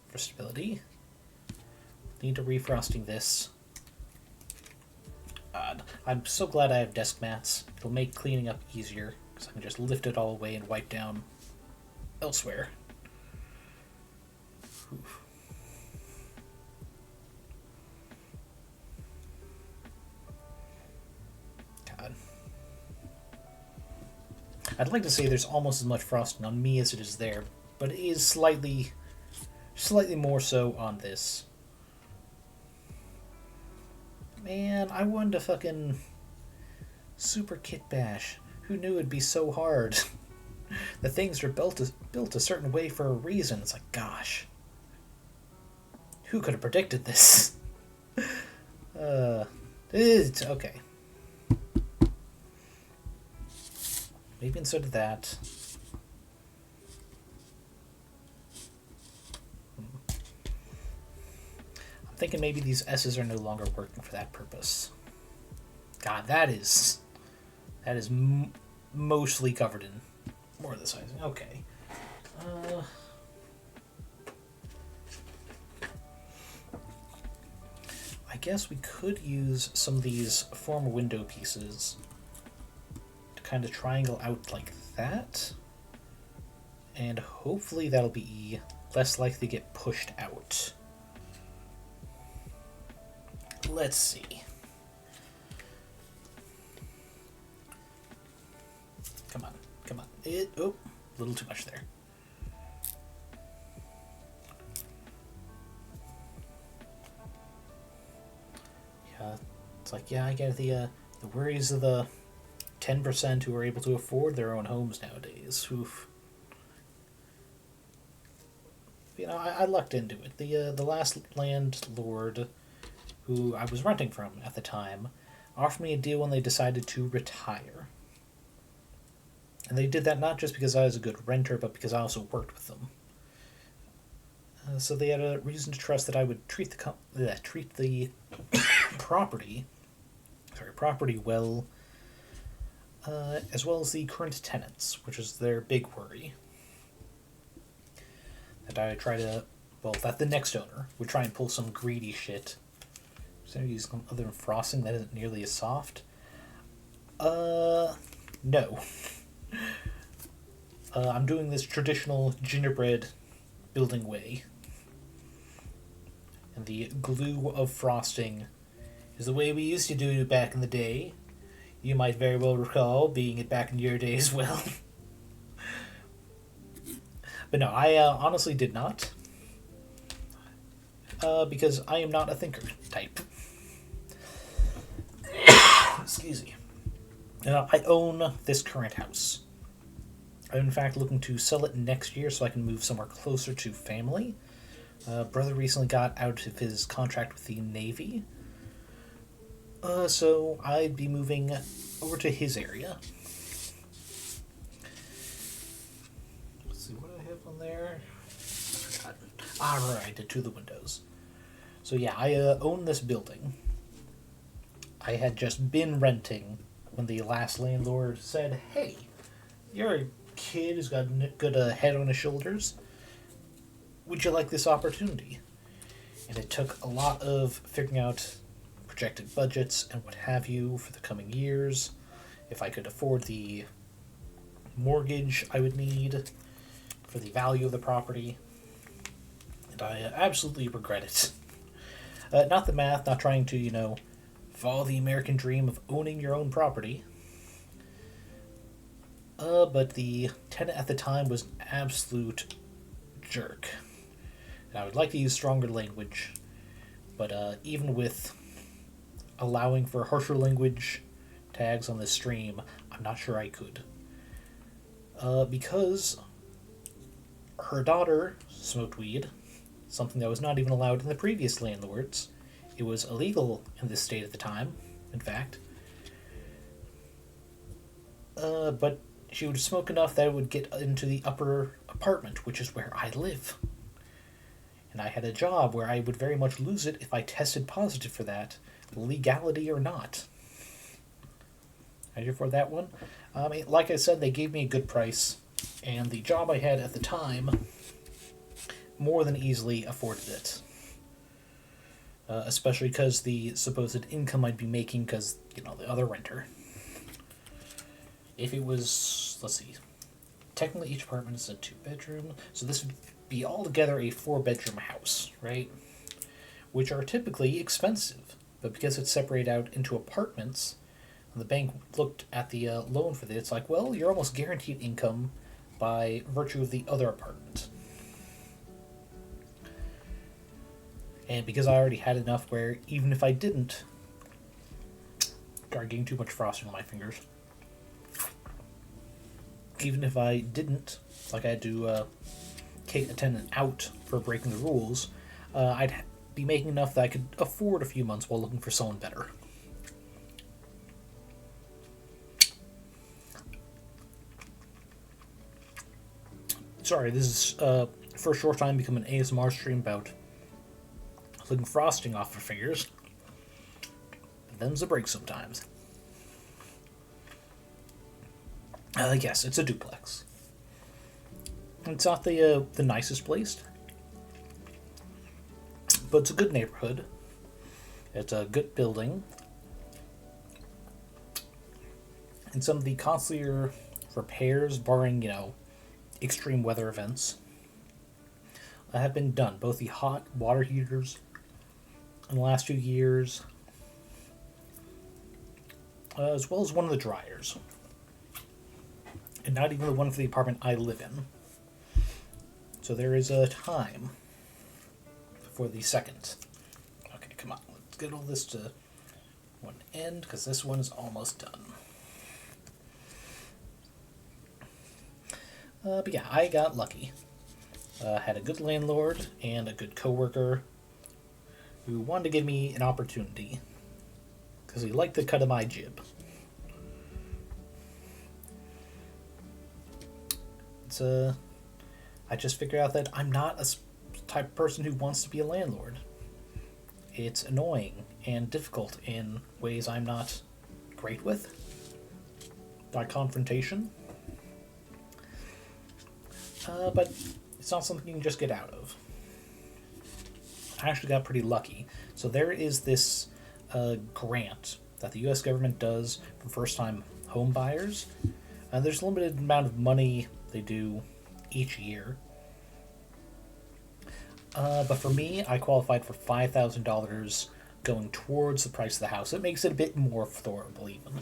for stability. Need to refrosting this. I'm so glad I have desk mats. It'll make cleaning up easier, because I can just lift it all away and wipe down elsewhere. Oof. God. I'd like to say there's almost as much frosting on me as it is there, but it is slightly more so on this. Man, I wanted to fucking super kit bash. Who knew it'd be so hard? The things are built a certain way for a reason. It's like, gosh. Who could have predicted this? It's okay. Maybe instead of that. I'm thinking maybe these S's are no longer working for that purpose. God, that is mostly covered in more of the sizing. Okay. I guess we could use some of these former window pieces to kind of triangle out like that. And hopefully that'll be less likely to get pushed out. Let's see. Come on. Oh, a little too much there. Yeah, it's like, yeah, I get the worries of the 10% who are able to afford their own homes nowadays. Oof. I lucked into it. The last landlord who I was renting from at the time offered me a deal when they decided to retire. And they did that not just because I was a good renter, but because I also worked with them. So they had a reason to trust that I would treat the property well, as well as the current tenants, which is their big worry. That the next owner would try and pull some greedy shit. So use some other frosting that isn't nearly as soft. No. I'm doing this traditional gingerbread building way. And the glue of frosting is the way we used to do it back in the day. You might very well recall being it back in your day as well. But no, I honestly did not. Because I am not a thinker type. Excuse me. I own this current house. I'm in fact looking to sell it next year so I can move somewhere closer to family. Brother recently got out of his contract with the Navy. So I'd be moving over to his area. Let's see what I have on there. Right, to the windows. So yeah, I own this building. I had just been renting when the last landlord said, hey, you're a kid who's got a good head on his shoulders. Would you like this opportunity? And it took a lot of figuring out projected budgets and what have you for the coming years. If I could afford the mortgage I would need for the value of the property. And I absolutely regret it. Not the math, not trying to, follow the American dream of owning your own property. But the tenant at the time was an absolute jerk. And I would like to use stronger language, but even with allowing for harsher language tags on this stream, I'm not sure I could. Because her daughter smoked weed, something that was not even allowed in the previous landlords. It was illegal in this state at the time, in fact. But she would smoke enough that it would get into the upper apartment, which is where I live. And I had a job where I would very much lose it if I tested positive for that, legality or not. Ready for that one? Like I said, they gave me a good price, and the job I had at the time more than easily afforded it. Especially because the supposed income I'd be making because, the other renter. If it was, let's see, technically each apartment is a 2-bedroom, so this would be altogether a 4-bedroom house, right? Which are typically expensive, but because it's separated out into apartments, the bank looked at the loan for this, it's like, well, you're almost guaranteed income by virtue of the other apartment. And because I already had enough where even if I didn't, getting too much frosting on my fingers. Even if I didn't, like I had to kick a tenant out for breaking the rules, I'd be making enough that I could afford a few months while looking for someone better. Sorry, this is for a short time become an ASMR stream about licking frosting off her fingers. Them's a break sometimes. Yes, it's a duplex. It's not the nicest place, but it's a good neighborhood. It's a good building. And some of the costlier repairs, barring, extreme weather events, have been done. Both the hot water heaters in the last few years, as well as one of the dryers. And not even the one for the apartment I live in. So there is a time for the second. Okay, come on. Let's get all this to one end, because this one is almost done. But yeah, I got lucky. Had a good landlord and a good coworker who wanted to give me an opportunity because he liked the cut of my jib. I just figured out that I'm not a type of person who wants to be a landlord. It's annoying and difficult in ways I'm not great with. By confrontation. But it's not something you can just get out of. I actually got pretty lucky. So there is this grant that the U.S. government does for first-time home buyers. There's a limited amount of money they do each year. But for me, I qualified for $5,000 going towards the price of the house. It makes it a bit more affordable even.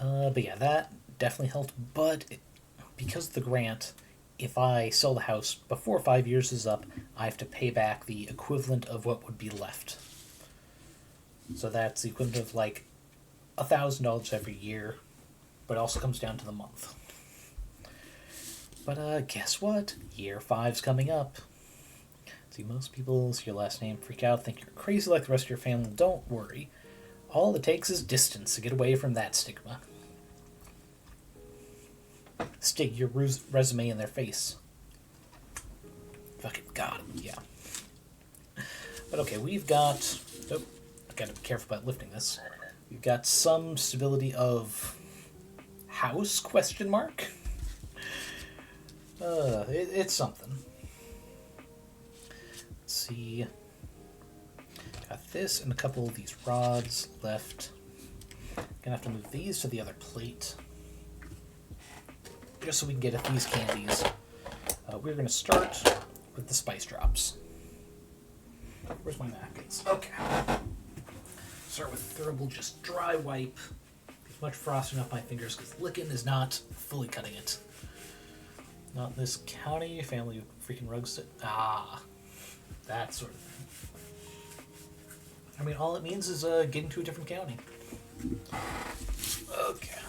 But yeah, that definitely helped. But because of the grant, if I sell the house before 5 years is up, I have to pay back the equivalent of what would be left. So that's the equivalent of like $1,000 every year, but it also comes down to the month. But guess what? Year 5's coming up. See, most people see your last name, freak out, think you're crazy like the rest of your family. Don't worry. All it takes is distance to get away from that stigma. Stick your resume in their face. Fucking got it, yeah. But okay, we've got... Oh, I gotta be careful about lifting this. We've got some stability of house, question mark. It's something. Let's see. Got this and a couple of these rods left. Gonna have to move these to the other plate. Just so we can get at these candies. We're gonna start with the spice drops. Where's my napkins? Okay. Start with thermal, just dry wipe. As much frosting off my fingers because licking is not fully cutting it. Not in this county, family of freaking rugs. That sort of thing. I mean, all it means is getting to a different county. Okay.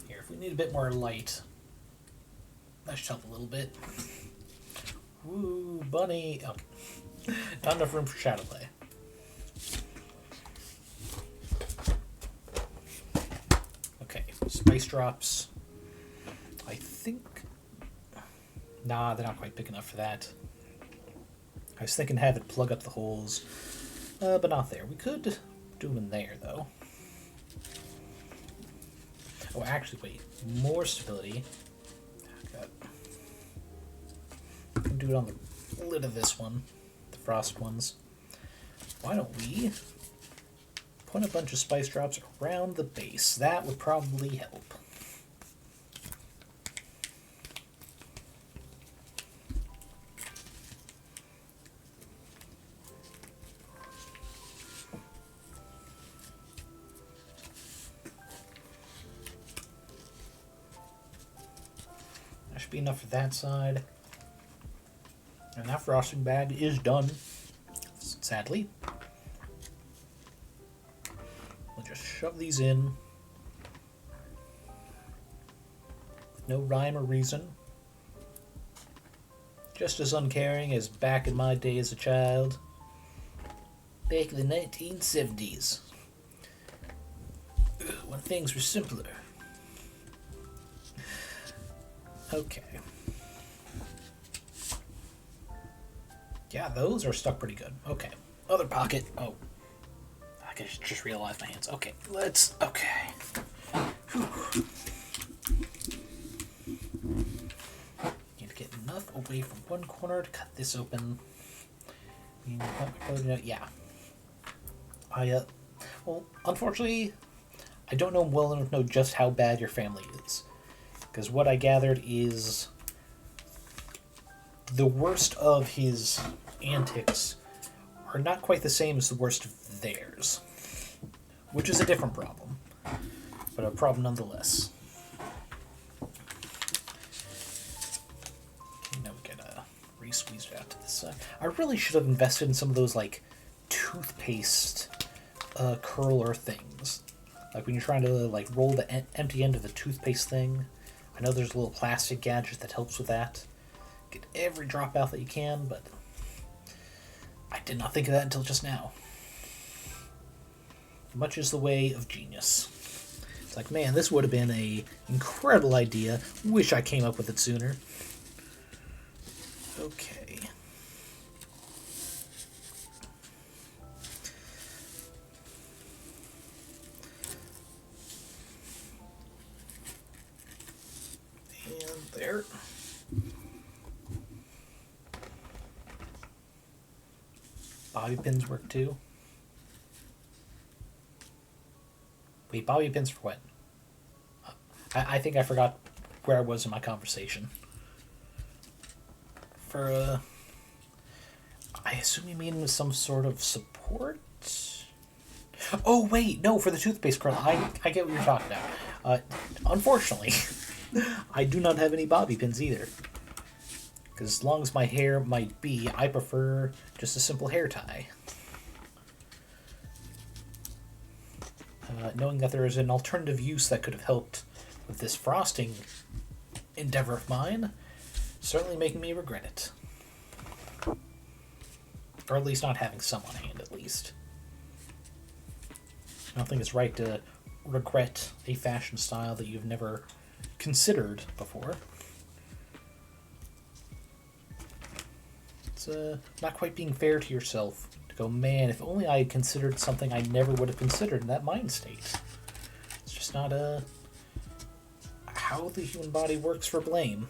Here, if we need a bit more light, that should help a little bit. Woo, bunny. Okay. Not enough room for shadow play. Okay, spice drops. I think... Nah, they're not quite big enough for that. I was thinking have it plug up the holes, but not there. We could do them in there, though. Oh, actually, wait. More stability. We can do it on the lid of this one, the frost ones. Why don't we put a bunch of spice drops around the base? That would probably help. That should be enough for that side. And that frosting bag is done, sadly. We'll just shove these in. With no rhyme or reason. Just as uncaring as back in my day as a child. Back in the 1970s. When things were simpler. Okay. Yeah, those are stuck pretty good. Okay. Other pocket. Oh. I just realized my hands. Okay, let's... Okay. Whew. Need to get enough away from one corner to cut this open. Yeah. Well, unfortunately, I don't know well enough to know just how bad your family is. Because what I gathered is the worst of his antics are not quite the same as the worst of theirs. Which is a different problem. But a problem nonetheless. Now we gotta re-squeeze it out to this side. I really should have invested in some of those, like, toothpaste curler things. Like when you're trying to, like, roll the empty end of the toothpaste thing. I know there's a little plastic gadget that helps with that. Get every drop out that you can, but I did not think of that until just now. Much is the way of genius. It's like, man, this would have been an incredible idea. Wish I came up with it sooner. Okay. And there. Bobby pins work too. Wait, bobby pins for what? I think I forgot where I was in my conversation. For, I assume you mean with some sort of support? Oh, wait, no, for the toothpaste curl. I get what you're talking about. Unfortunately, I do not have any bobby pins either. Because as long as my hair might be, I prefer just a simple hair tie. Knowing that there is an alternative use that could have helped with this frosting endeavor of mine, certainly making me regret it. Or at least not having some on hand, at least. I don't think it's right to regret a fashion style that you've never considered before. It's not quite being fair to yourself to go, man, if only I had considered something I never would have considered in that mind state. It's just not how the human body works for blame.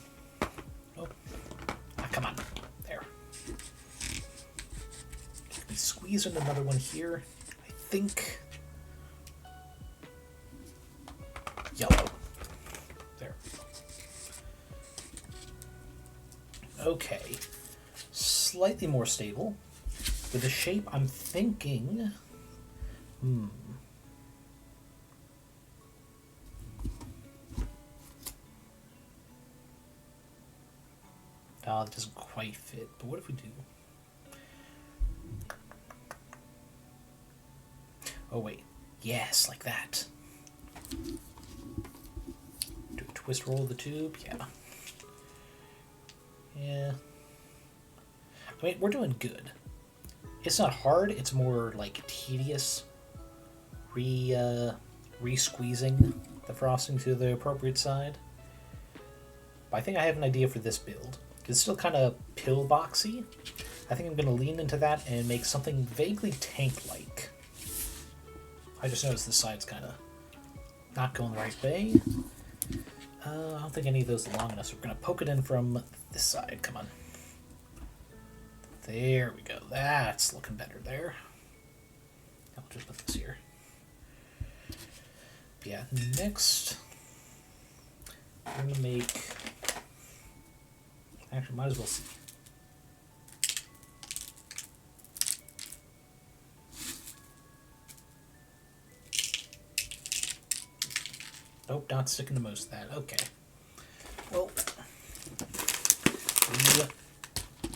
Oh, come on. There. Can we squeeze in another one here? I think yellow. There. Okay. Slightly more stable. With the shape, I'm thinking... Oh, it doesn't quite fit, but what if we do? Oh, wait. Yes, like that. Do a twist roll of the tube? Yeah. Yeah. I mean, we're doing good. It's not hard, it's more, like, tedious. Re-squeezing the frosting to the appropriate side. But I think I have an idea for this build. It's still kind of pillboxy. I think I'm going to lean into that and make something vaguely tank-like. I just noticed this side's kind of not going the right way. I don't think any of those are long enough, so we're going to poke it in from this side. Come on. There we go. That's looking better there. I'll just put this here. Yeah, next, I'm going to make... Actually, might as well see. Nope, not sticking to most of that. Okay. Well,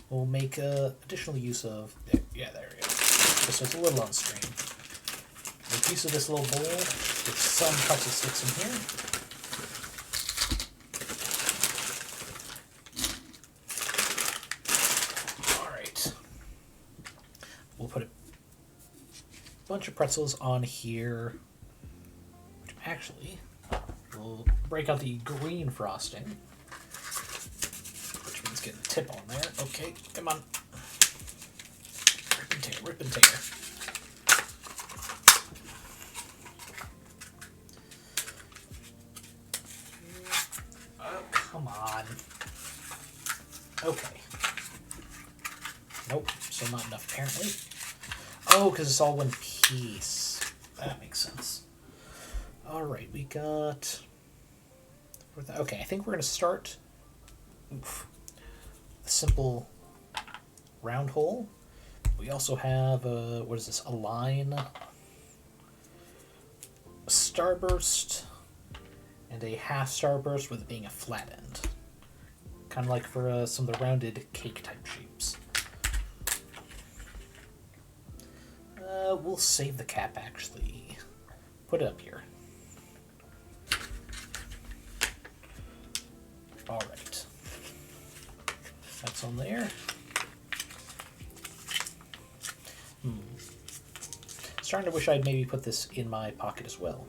we'll make additional use of... Yeah, there we go. Just so it's a little on screen. Make use of this little bowl with some pretzel sticks in here. We'll put a bunch of pretzels on here, which actually will break out the green frosting, which means getting the tip on there. Okay, come on. Rip and tear, rip and tear. Oh, come on. Okay. Nope, still not enough apparently. Oh, because it's all one piece. That makes sense. Alright, we got... Okay, I think we're going to start a simple round hole. We also have, what is this, a line, a starburst, and a half starburst with it being a flat end. Kind of like for some of the rounded cake type shapes. We'll save the cap, actually. Put it up here. Alright. That's on there. Starting to wish I'd maybe put this in my pocket as well.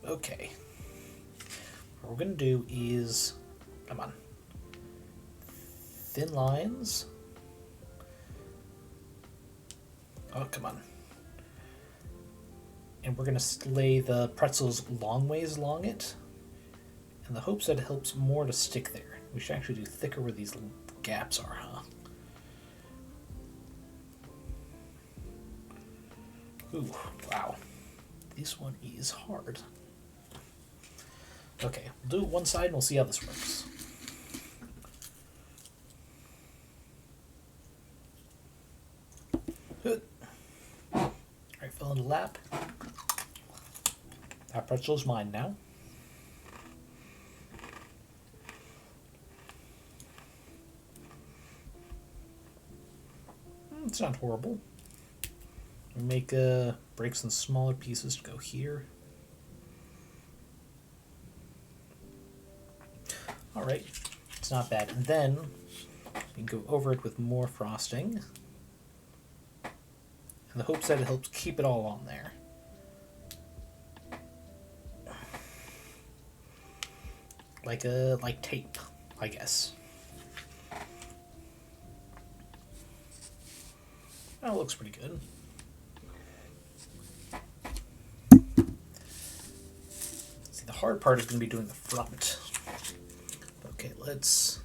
Okay. What we're going to do is... Come on. Thin lines. Oh, come on. And we're going to lay the pretzels long ways along it, in the hopes that it helps more to stick there. We should actually do thicker where these gaps are, huh? Ooh, wow. This one is hard. Okay, we'll do it one side and we'll see how this works. Alright, fill in the lap. That pretzel is mine now. It's not horrible. We make breaks in smaller pieces to go here. Alright, it's not bad. And then we can go over it with more frosting, in the hopes that it helps keep it all on there. Like tape, I guess. Oh, Kind of looks pretty good. See, the hard part is going to be doing the front. Okay, let's...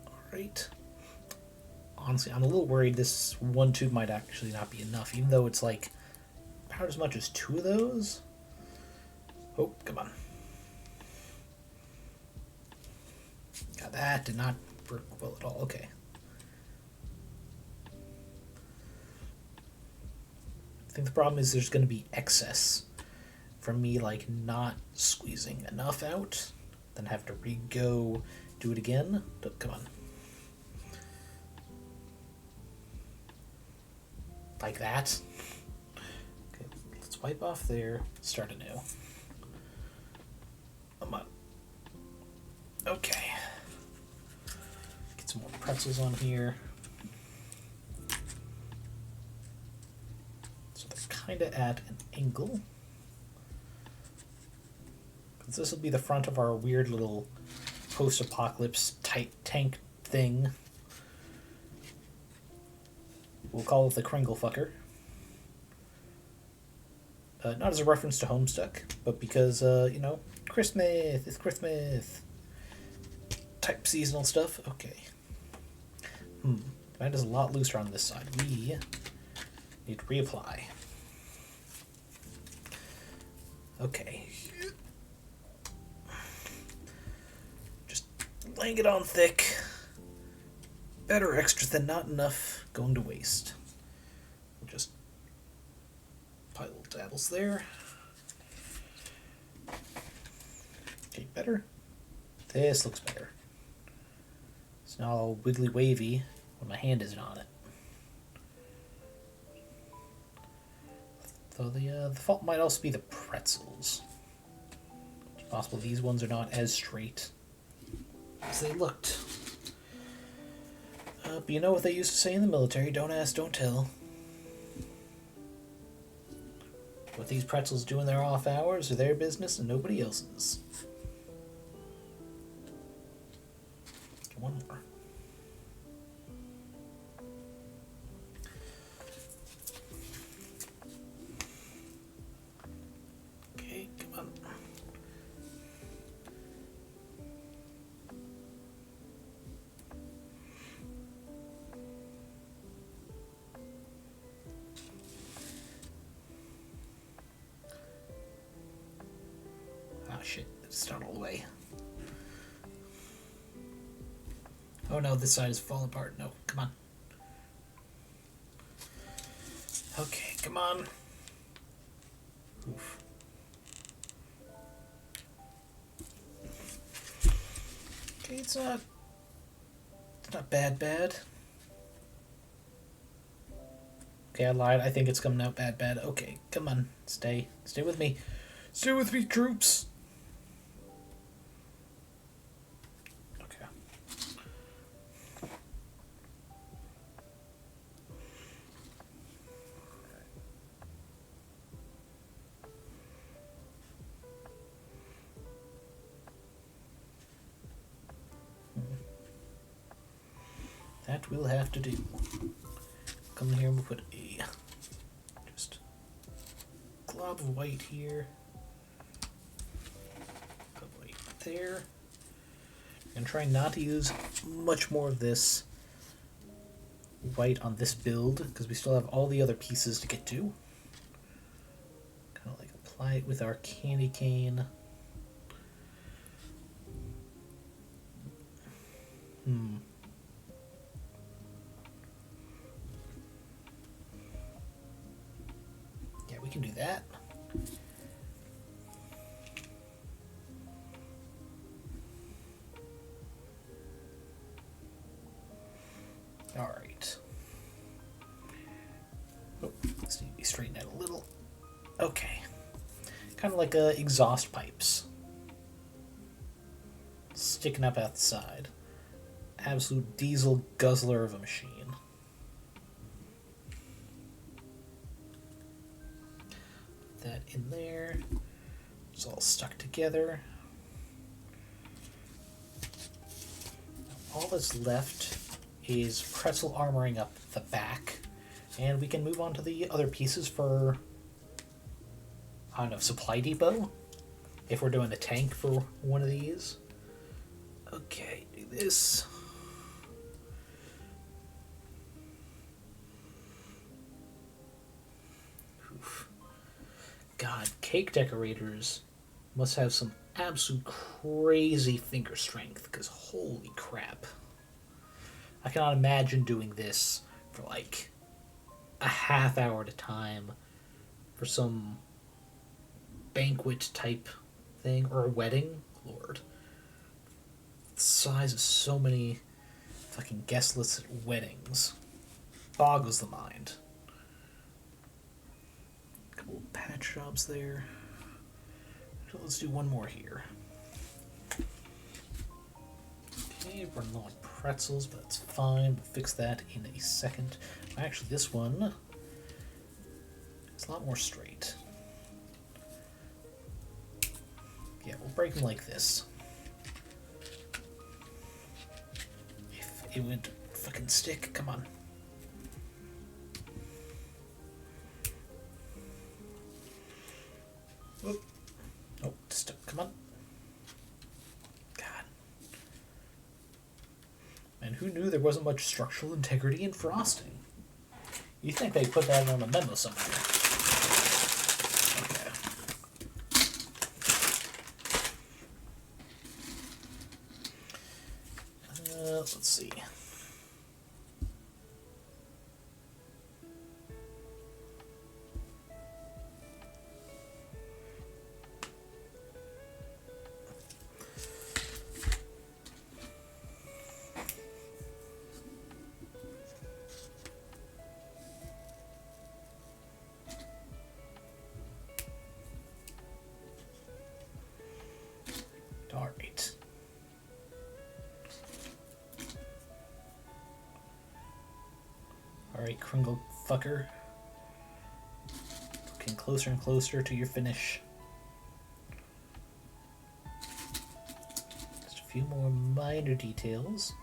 Alright. Honestly, I'm a little worried this one tube might actually not be enough, even though it's like about as much as 2 of those. Oh, come on. God, that did not work well at all. Okay. I think the problem is there's going to be excess from me, like, not squeezing enough out, then have to re-go do it again. But come on. Like that. Okay, let's wipe off there, start anew. Come on. Okay. Get some more pretzels on here. So they're kind of at an angle. Because this will be the front of our weird little post-apocalypse tight tank thing. We'll call it the Kringle Fucker. Not as a reference to Homestuck, but because, you know, Christmas, it's Christmas. Type seasonal stuff. Okay. That is a lot looser on this side. We need to reapply. Okay. Just laying it on thick. Better extra than not enough going to waste. We'll just pile little dabbles there. Okay, better. This looks better. It's not all wiggly wavy when my hand isn't on it. Though the fault might also be the pretzels. It's possible these ones are not as straight as they looked. But you know what they used to say in the military, don't ask, don't tell. What these pretzels do in their off hours are their business and nobody else's. One more. Okay, come on. Oh shit, it's not all the way. Oh no, this side is falling apart. No, come on. Okay, come on. Oof. Okay, it's not bad. Okay, I lied. I think it's coming out bad. Okay, come on. Stay with me. Stay with me, troops. That we'll have to do. Come in here and we'll put a just glob of white here. Put white there. And try not to use much more of this white on this build because we still have all the other pieces to get to. Kind of like apply it with our candy cane. Yeah, we can do that. All right. Oh, this needs to be straightened out a little. Okay. Kind of like exhaust pipes. Sticking up out the side. Absolute diesel guzzler of a machine. Put that in there. It's all stuck together. All that's left is pretzel armoring up the back, and we can move on to the other pieces for, I don't know, supply depot, if we're doing a tank for one of these. Okay, do this. Oof. God, cake decorators must have some absolute crazy finger strength, because holy crap. I cannot imagine doing this for like a half hour at a time for some banquet type thing, or a wedding. Lord. The size of so many fucking guest lists at weddings boggles the mind. Couple patch jobs there. So let's do one more here. Okay, running low on pretzels, but that's fine. We'll fix that in a second. Actually, this one is a lot more straight. Yeah, we'll break them like this. If it would fucking stick, come on. Whoop. Oh, stuck. Come on. God. And who knew there wasn't much structural integrity in frosting? You think they put that on a memo somewhere. Okay. Let's see. All right. Alright, Kringle fucker. Looking closer and closer to your finish. Just a few more minor details.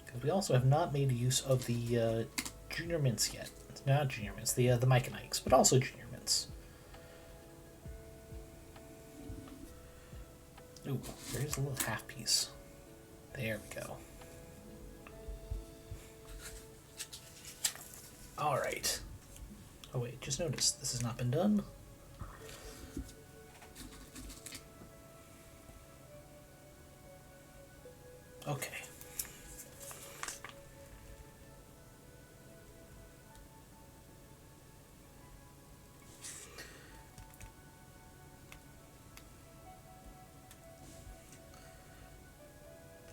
Because we also have not made use of the junior mints yet. Not junior mints, the Mikes Ikes, but also junior mints. Ooh, there's a little half piece. There we go. Alright. Oh wait, just noticed this has not been done. Okay.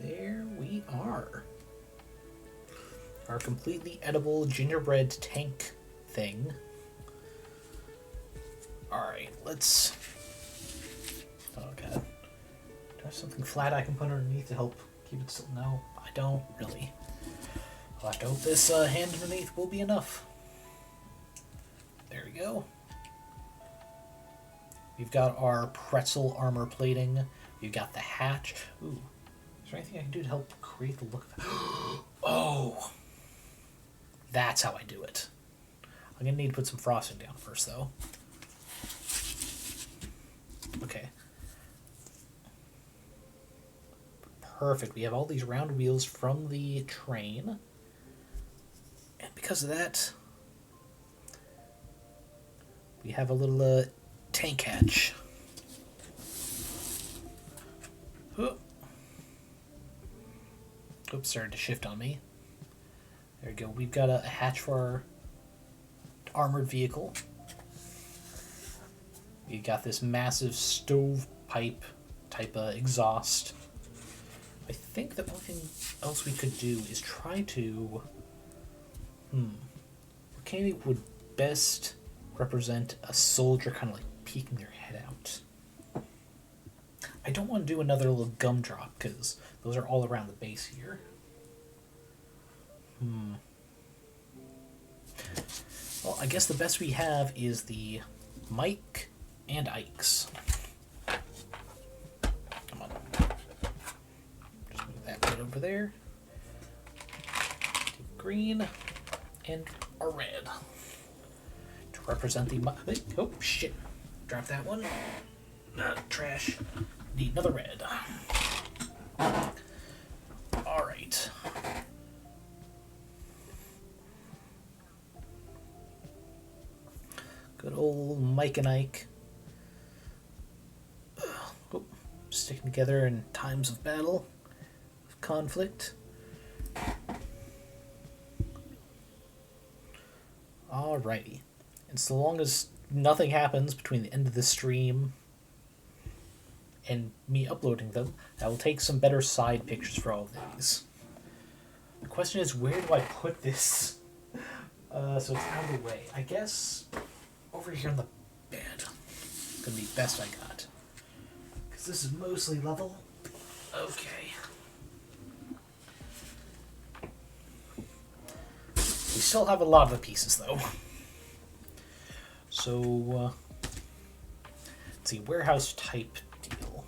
There we are. Our completely edible gingerbread tank thing. Alright, let's... Oh god. Do I have something flat I can put underneath to help keep it still? No, I don't really. I'll have to hope this hand underneath will be enough. There we go. We've got our pretzel armor plating. We've got the hatch. Ooh. Is there anything I can do to help create the look of it? Oh! That's how I do it. I'm going to need to put some frosting down first, though. Okay. Perfect. We have all these round wheels from the train. And because of that, we have a little tank hatch. Oops, started to shift on me. There we go. We've got a hatch for our armored vehicle. We got this massive stovepipe type of exhaust. I think the only thing else we could do is try to... What kind of would best represent a soldier kind of like peeking their head out? I don't want to do another little gumdrop because those are all around the base here. Well, I guess the best we have is the Mikes and Ikes. Come on. Just move that bit over over there. Green and a red to represent the... Oh, shit. Drop that one. Trash. Need another red. Alright. Good old Mike and Ike. Oh, sticking together in times of battle, of conflict. Alrighty. And so long as nothing happens between the end of the stream and me uploading them, I will take some better side pictures for all of these. The question is, where do I put this? So it's out of the way. I guess over here on the bed. Gonna be best I got. Because this is mostly level. Okay. We still have a lot of the pieces, though. So, let's see, warehouse type deal.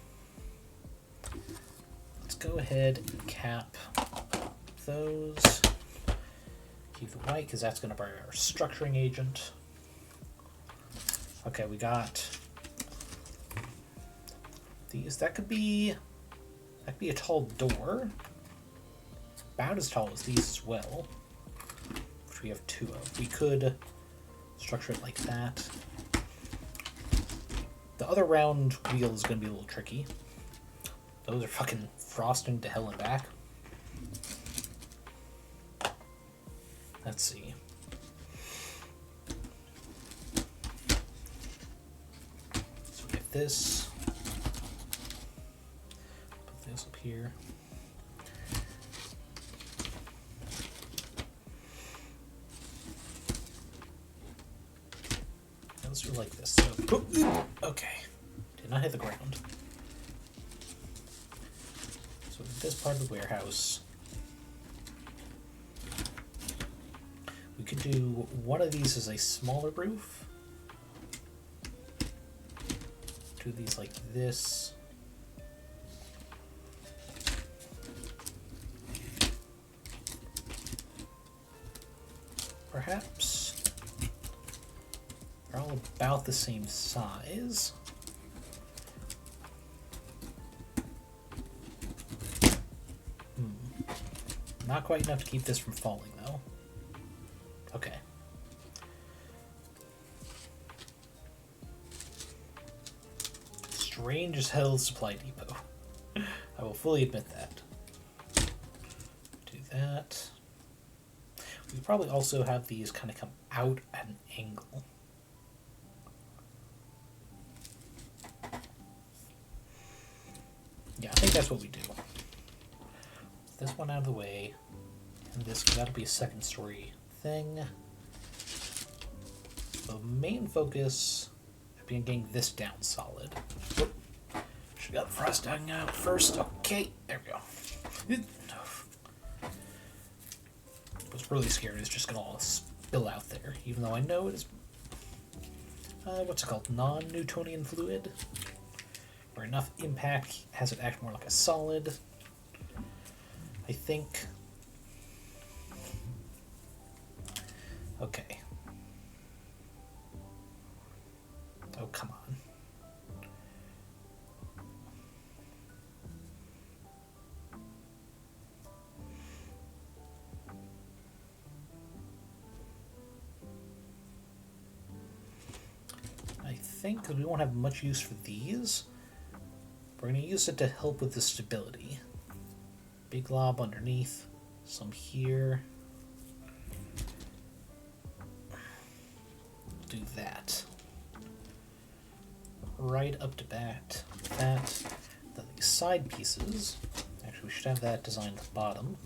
Let's go ahead and cap those. Keep the white, because that's going to be our structuring agent. Okay, we got these. That could be a tall door. It's about as tall as these as well. We have two of. We could structure it like that. The other round wheel is going to be a little tricky. Those are fucking frosting to hell and back. Let's see. So we have this. Put this up here. Let's do like this. So, okay. Did not hit the ground. So this part of the warehouse. We could do one of these as a smaller roof. Do these like this. Perhaps. They're all about the same size. Not quite enough to keep this from falling, though. Okay. Strange as hell supply depot. I will fully admit that. Do that. We could probably also have these kind of come out at an angle. Yeah, I think that's what we do. This one out of the way, and this, that'll be a second story thing. The main focus would be on getting this down solid. Whoop. Should have got the frost down out first. Okay, there we go. I was really scared it's just gonna all spill out there, even though I know it is, what's it called, non-Newtonian fluid, where enough impact has it act more like a solid. I think. Okay. Oh, come on. I think we won't have much use for these. We're going to use it to help with the stability. Big lob underneath, some here. Do that. Right up to bat. That. Then these side pieces. Actually, we should have that designed at the bottom,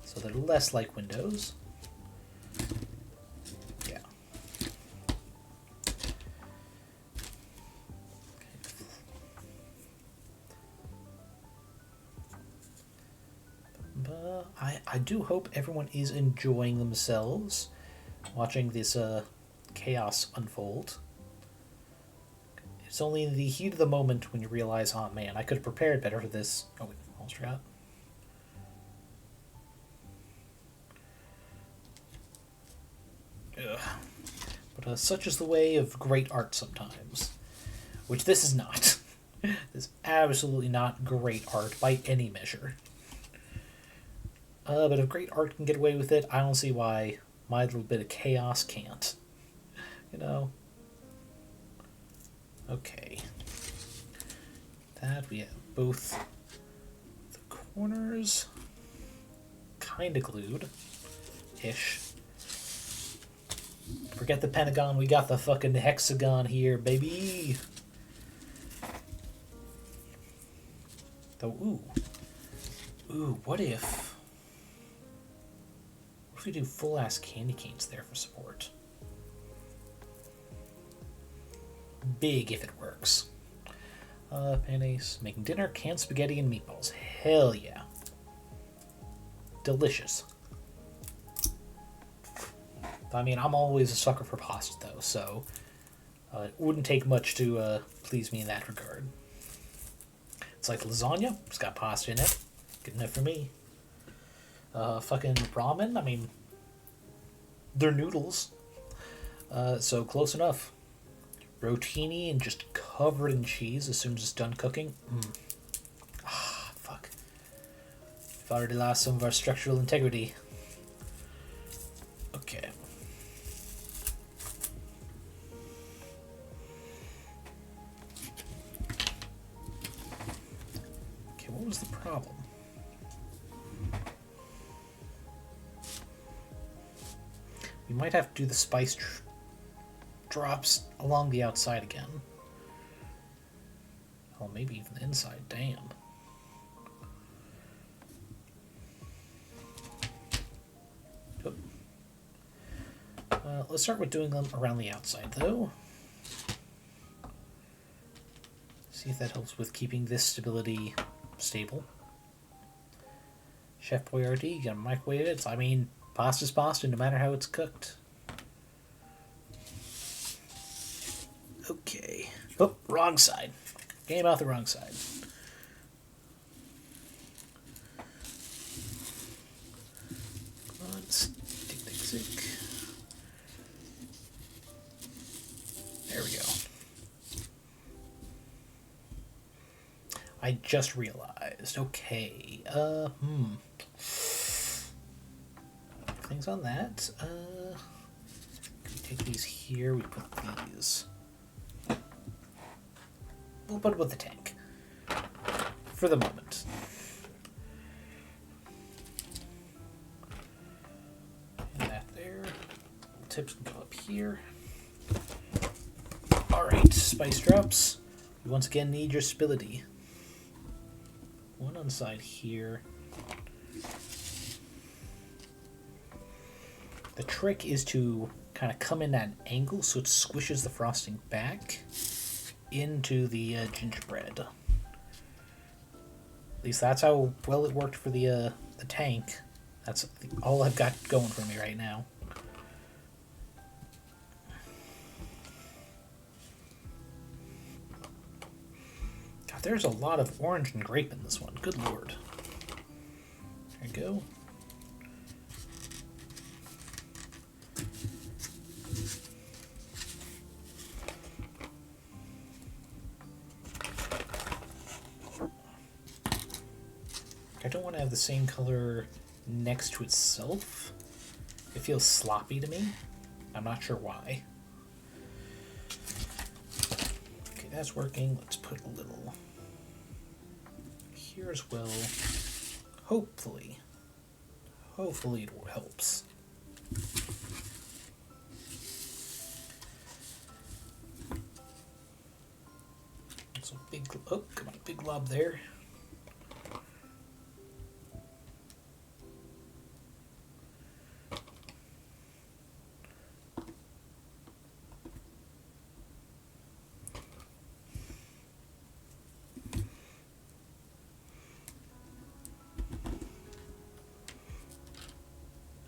so they're less like windows. Yeah. But I do hope everyone is enjoying themselves watching this chaos unfold. It's only in the heat of the moment when you realize, oh man, I could have prepared better for this. Oh wait, almost forgot. But such is the way of great art sometimes. Which this is not. This is absolutely not great art by any measure. But if great art can get away with it, I don't see why my little bit of chaos can't. You know? Okay. That we have both the corners kind of glued. Ish. Forget the pentagon, we got the fucking hexagon here, baby! Though, ooh, what if we do full-ass candy canes there for support? Big if it works. Mayonnaise, making dinner, canned spaghetti and meatballs. Hell yeah. Delicious. I mean, I'm always a sucker for pasta, though, so it wouldn't take much to please me in that regard. It's like lasagna. It's got pasta in it. Good enough for me. Fucking ramen. I mean, they're noodles. So close enough. Rotini and just covered in cheese as soon as it's done cooking. Ah, fuck. We've already lost some of our structural integrity. Okay. What was the problem? We might have to do the spice drops along the outside again. Oh, maybe even the inside. Damn. Let's start with doing them around the outside, though. See if that helps with keeping this stability stable. Chef Boyardee, you gotta microwave it. I mean, pasta's pasta no matter how it's cooked. Okay. Oh, wrong side. Came out the wrong side. Come on, stick. There we go. I just realized. Okay. Things on that. We take these here. We put these. We'll put it with the tank. For the moment. And that there. Tips can go up here. Alright, spice drops. You once again need your stability. One on the side here. The trick is to kind of come in at an angle so it squishes the frosting back into the gingerbread. At least that's how well it worked for the tank. That's all I've got going for me right now. God, there's a lot of orange and grape in this one. Good lord. There you go. I don't want to have the same color next to itself. It feels sloppy to me. I'm not sure why. Okay, that's working. Let's put a little here as well. Hopefully it helps. So big, oh, come on, big glob there.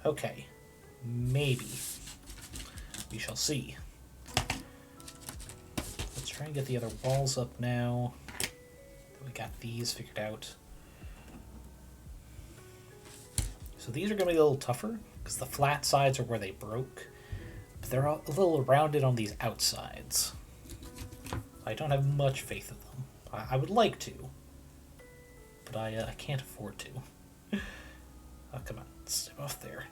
Okay, maybe. We shall see. Let's try and get the other walls up now. We got these figured out. So these are going to be a little tougher, because the flat sides are where they broke. But they're a little rounded on these outsides. I don't have much faith in them. I would like to, but I can't afford to. Oh, come on, step off there.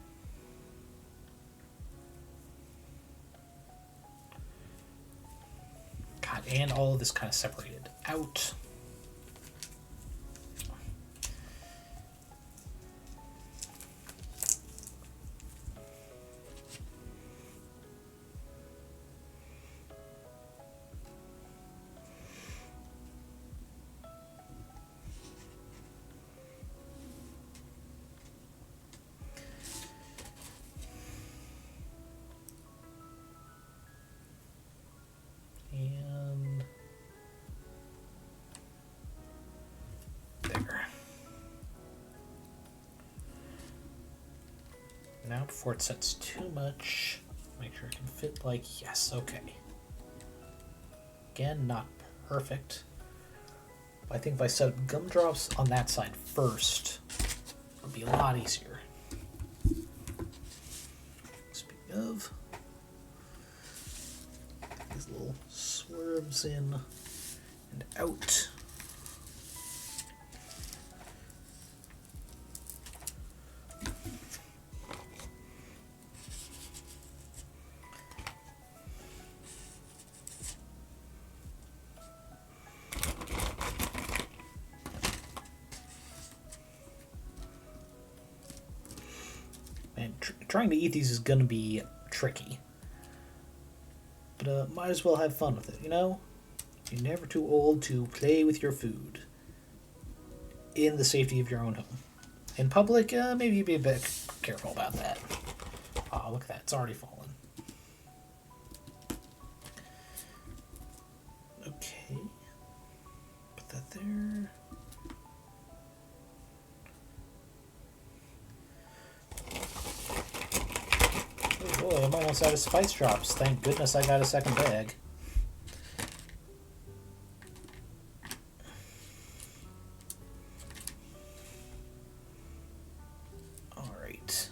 God, and all of this kind of separated out. And there. Now before it sets too much, make sure it can fit like, yes, okay. Again, not perfect. But I think if I set up gumdrops on that side first, it would be a lot easier. Speaking of, these little swerves in and out. And trying to eat these is gonna be tricky. But might as well have fun with it, you know? You're never too old to play with your food. In the safety of your own home. In public, maybe be a bit careful about that. Oh, look at that, it's already fallen. Okay. Put that there. Oh boy, I'm almost out of spice drops. Thank goodness I got a second bag. Alright.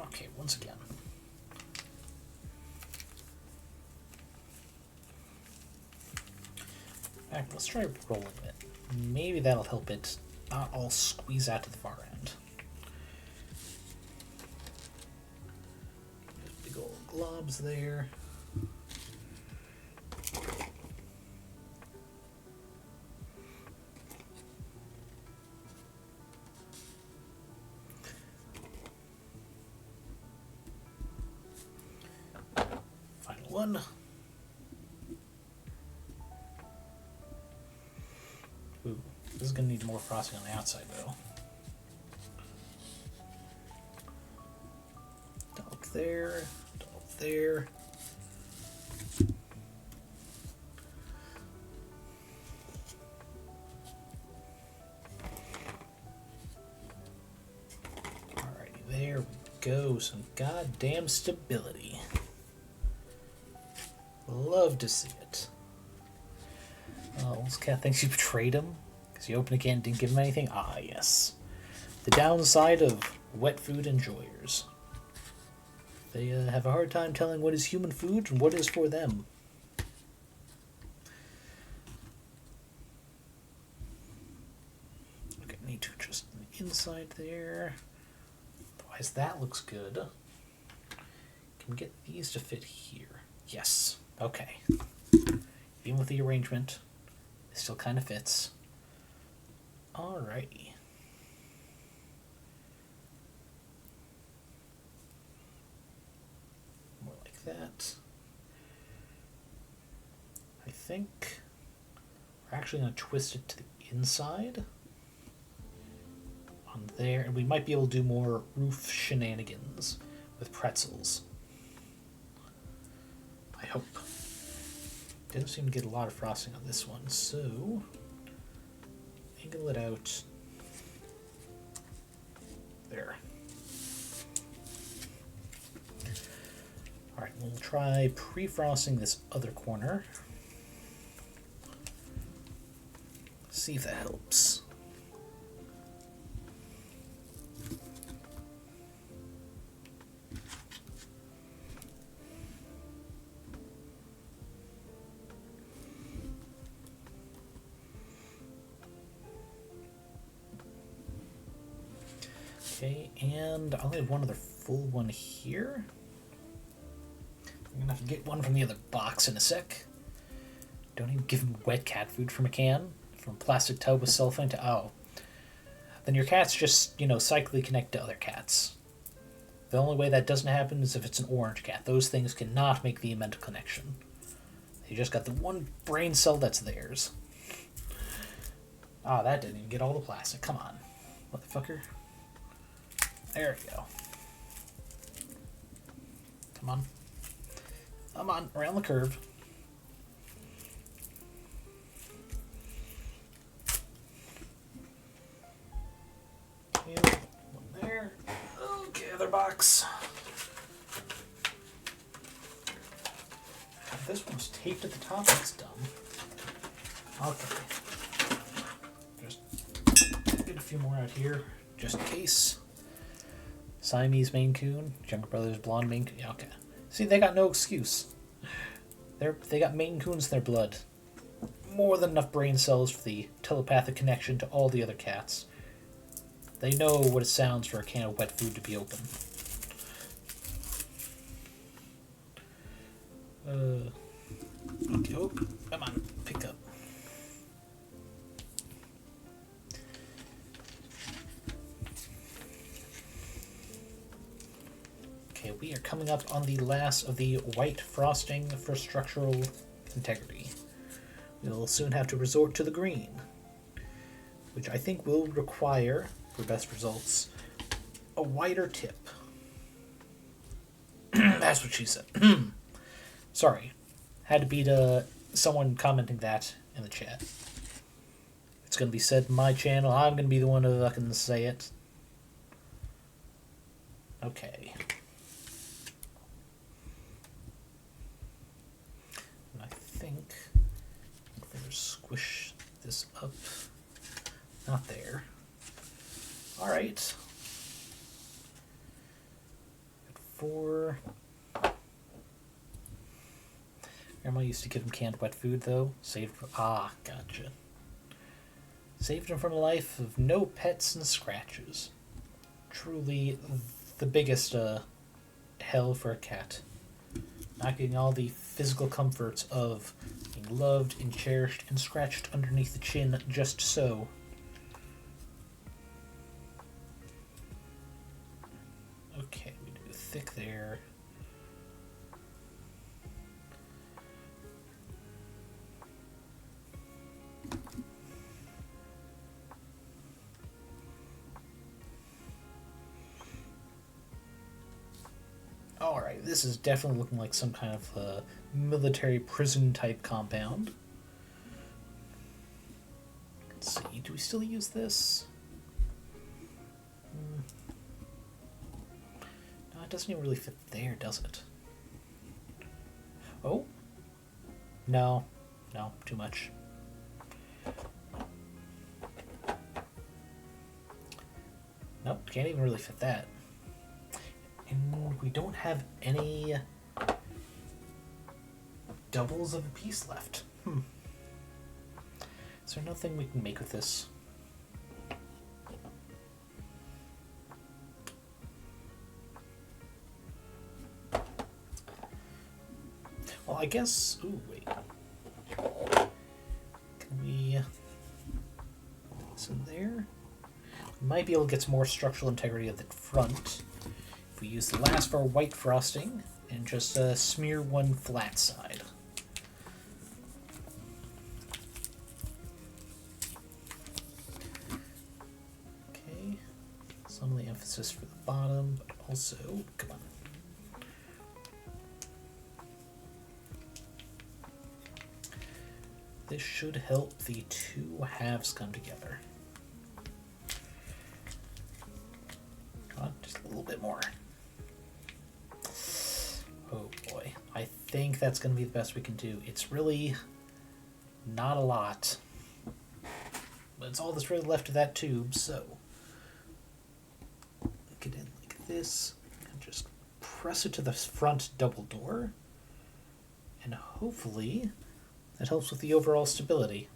Okay, once again. Alright, let's try rolling it. Maybe that'll help it not all squeeze out to the far end. Big old globs there. Final one. Ooh, this is gonna need more frosting on the outside though. Dollop there, dollop there. Alrighty, there we go. Some goddamn stability. Love to see it. Oh, this cat thinks you betrayed him because you opened a can and didn't give him anything. Ah, yes. The downside of wet food enjoyers. They have a hard time telling what is human food and what is for them. Okay, need to adjust the inside there. Otherwise, that looks good. Can we get these to fit here? Yes. Okay. Even with the arrangement, it still kind of fits. Alrighty. More like that. I think we're actually going to twist it to the inside. On there. And we might be able to do more roof shenanigans with pretzels. I hope. Didn't seem to get a lot of frosting on this one, so angle it out. There. Alright, We'll try pre-frosting this other corner. See if that helps. Okay, and I'll have one other full one here. I'm gonna have to get one from the other box in a sec. Don't even give him wet cat food from a can. From a plastic tub with cellophane to... Oh. Then your cats just, cyclically connect to other cats. The only way that doesn't happen is if it's an orange cat. Those things cannot make the mental connection. They just got the one brain cell that's theirs. Ah, that didn't even get all the plastic. Come on, motherfucker. There we go. Come on. Come on, around the curve. Okay, one there. Okay, other box. This one was taped at the top. That's dumb. Okay. Just get a few more out here, just in case. Siamese Maine Coon, Younger Brothers Blonde Maine Coon. Yeah, okay. See, they got no excuse. They got Maine Coons in their blood. More than enough brain cells for the telepathic connection to all the other cats. They know what it sounds for a can of wet food to be open. Okay, oh, come on, pick up. Okay, we are coming up on the last of the white frosting for structural integrity. We'll soon have to resort to the green, which I think will require, for best results, a wider tip. That's what she said. Sorry. Had to beat someone commenting that in the chat. It's going to be said in my channel. I'm going to be the one to fucking say it. Okay. And I think I'm going to squish this up. Not there. Alright. 4. Grandma used to give him canned wet food, though. Gotcha. Saved him from a life of no pets and scratches. Truly the biggest hell for a cat. Not getting all the physical comforts of being loved and cherished and scratched underneath the chin just so. Okay, we do thick there. Alright, this is definitely looking like some kind of military prison type compound. Let's see, do we still use this? No, it doesn't even really fit there, does it? Oh? No, too much. Nope, can't even really fit that. And we don't have any doubles of a piece left. Is there nothing we can make with this? Well, I guess... Ooh, wait. Can we... in there? We might be able to get some more structural integrity at the front. We use the last for white frosting and just smear one flat side. Okay, some of the emphasis for the bottom, but also, come on. This should help the two halves come together. Come on, just a little bit more. Oh boy. think that's going to be the best we can do. It's really not a lot. But it's all that's really left of that tube, so... Get in like this, and just press it to the front double door. And hopefully that helps with the overall stability.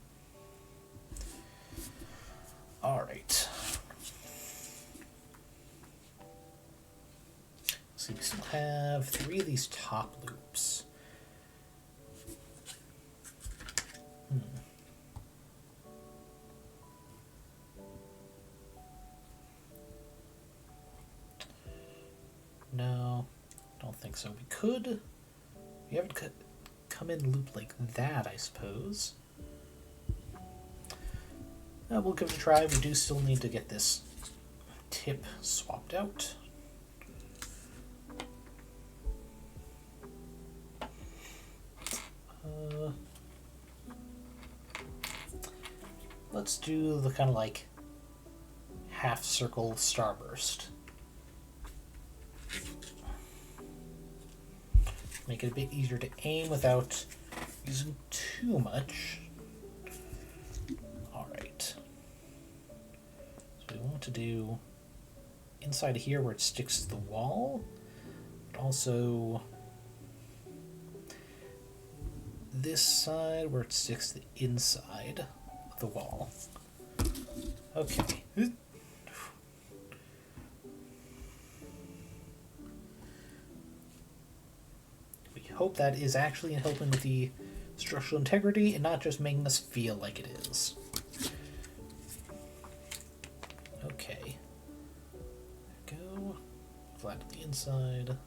Alright. So we still have 3 of these top loops. No, don't think so. We could... We haven't come in loop like that, I suppose. We'll give it a try. We do still need to get this tip swapped out. Let's do the kind of like half circle starburst. Make it a bit easier to aim without using too much. Alright. So we want to do inside here where it sticks to the wall, but also this side where it sticks to the inside of the wall. Okay. Hope that is actually helping with the structural integrity and not just making us feel like it is. Okay. There we go. Flat to the inside.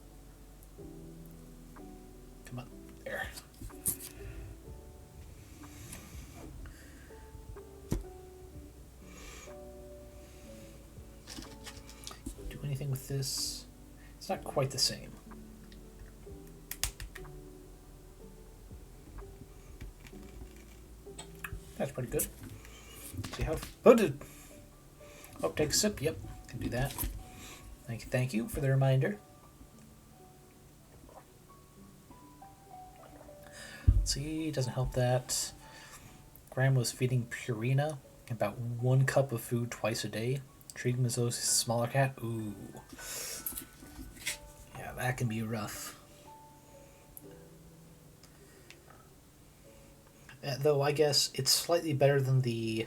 Come on. There. Do anything with this? It's not quite the same. That's pretty good. See how... Oh, take a sip. Yep, can do that. Thank you for the reminder. Let's see, doesn't help that. Grandma was feeding Purina about 1 cup of food twice a day. Treating him as though he's a smaller cat. Ooh. Yeah, that can be rough. Though I guess it's slightly better than the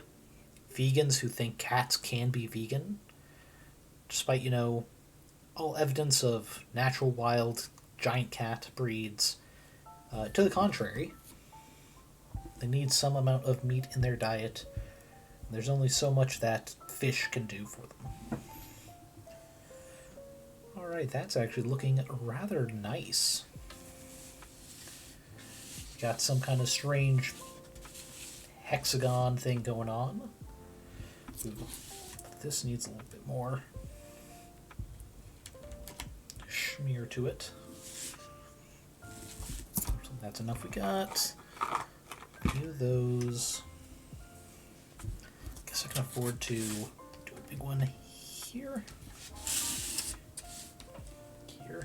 vegans who think cats can be vegan. Despite, you know, all evidence of natural wild giant cat breeds. To the contrary, they need some amount of meat in their diet. There's only so much that fish can do for them. Alright, that's actually looking rather nice. Got some kind of strange hexagon thing going on. Ooh, this needs a little bit more smear to it. So that's enough we got. Do those. Guess I can afford to do a big one here. Here.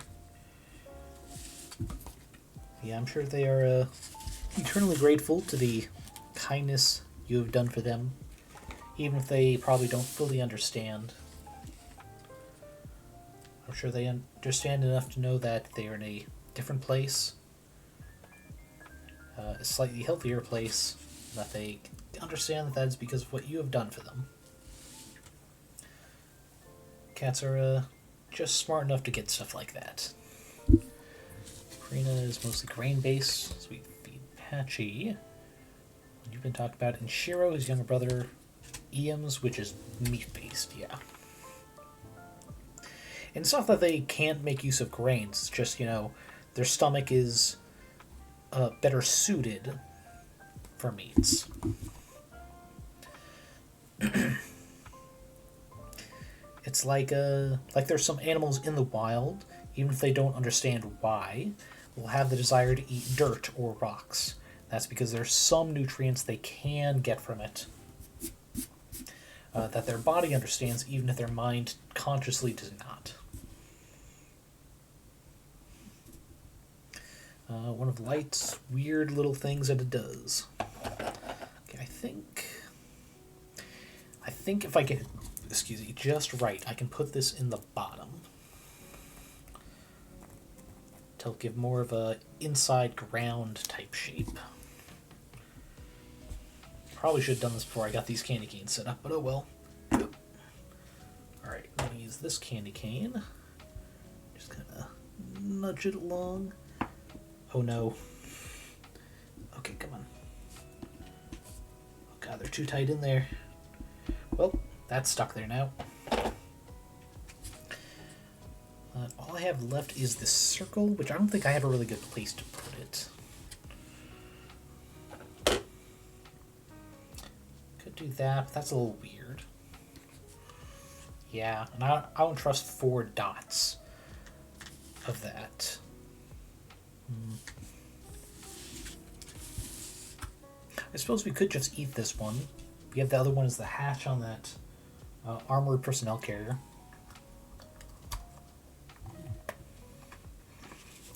Yeah, I'm sure they are eternally grateful to the kindness you have done for them, even if they probably don't fully understand. I'm sure they understand enough to know that they are in a different place, a slightly healthier place, that they understand that is because of what you have done for them. Cats are just smart enough to get stuff like that. Karina is mostly grain-based, so we feed Patchy. You've been talked about in Shiro, his younger brother, Eames, which is meat-based, yeah. And it's not that they can't make use of grains, it's just, you know, their stomach is better suited for meats. It's like there's some animals in the wild, even if they don't understand why, will have the desire to eat dirt or rocks. That's because there's some nutrients they can get from it that their body understands, even if their mind consciously does not. One of light's weird little things that it does. Okay, I think if I get, excuse me, just right, I can put this in the bottom to give more of a inside ground type shape. Probably should have done this before I got these candy canes set up, but oh well. Alright, I'm going to use this candy cane. Just kind of nudge it along. Oh no. Okay, come on. Oh god, they're too tight in there. Well, that's stuck there now. All I have left is this circle, which I don't think I have a really good place to put it. Could do that, but that's a little weird. Yeah, and I don't trust 4 dots of that. I suppose we could just eat this one. We have the other one as the hatch on that armored personnel carrier.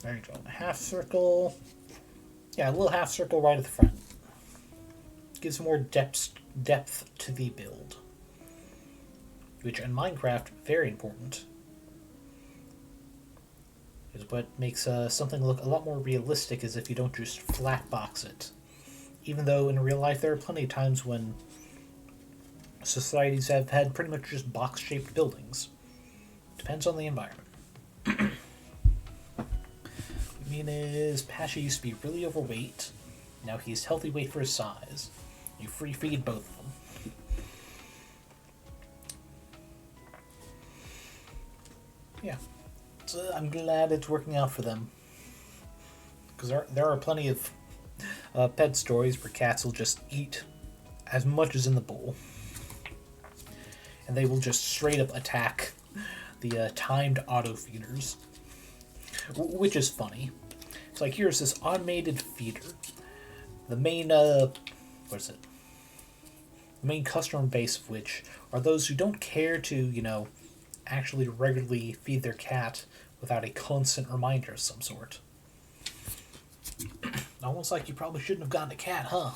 There you go. A half circle. Yeah, a little half circle right at the front. Gives more depth to the build. Which in Minecraft, very important. Is what makes something look a lot more realistic is if you don't just flat box it. Even though in real life there are plenty of times when societies have had pretty much just box-shaped buildings. Depends on the environment. I mean is Pasha used to be really overweight. Now he's healthy weight for his size. You free feed both of them. Yeah. So I'm glad it's working out for them. Because there are plenty of pet stories where cats will just eat as much as in the bowl. And they will just straight up attack the timed auto feeders. Which is funny. It's like, here's this automated feeder. The main, what is it? The main customer base of which are those who don't care to, you know, actually regularly feed their cat without a constant reminder of some sort. Almost like you probably shouldn't have gotten a cat, huh?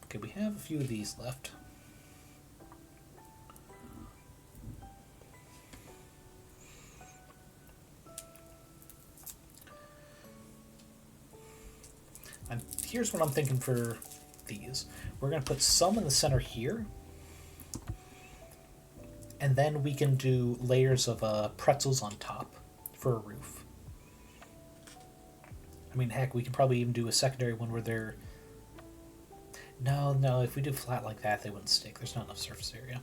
Okay, we have a few of these left. And here's what I'm thinking for these. We're going to put some in the center here. And then we can do layers of pretzels on top for a roof. I mean, heck, we can probably even do a secondary one where they're... No, if we do flat like that, they wouldn't stick. There's not enough surface area.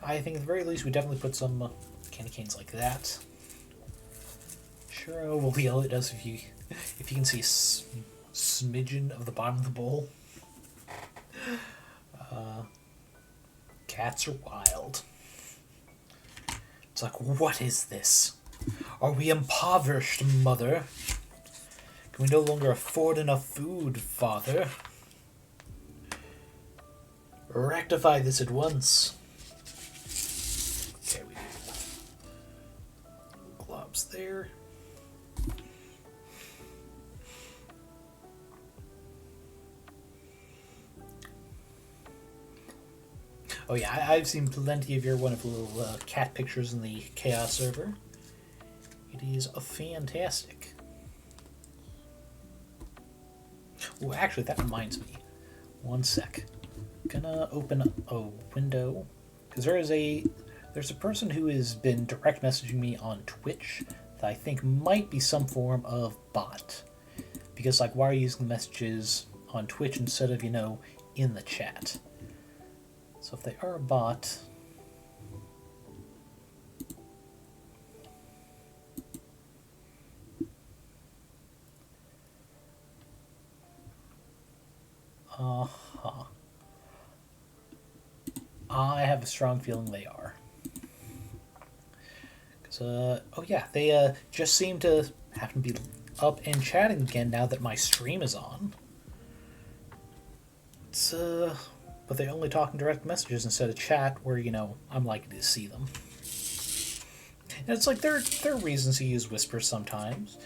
I think at the very least we definitely put some candy canes like that. Sure, we'll see how it does if you can see a smidgen of the bottom of the bowl. Cats are wild. It's like, what is this? Are we impoverished, mother? Can we no longer afford enough food, father? Rectify this at once. Okay, we do globs there. Oh yeah, I've seen plenty of your wonderful little cat pictures in the Chaos server. It is fantastic. Oh, actually, that reminds me. One sec. Gonna open a window because there's a person who has been direct messaging me on Twitch that I think might be some form of bot. Because like, why are you using the messages on Twitch instead of, you know, in the chat? So if they are a bot, I have a strong feeling they are. Because, oh yeah, they just seem to happen to be up and chatting again now that my stream is on. It's, but but they only talk in direct messages instead of chat where, I'm likely to see them. And it's like, there are reasons to use whispers sometimes,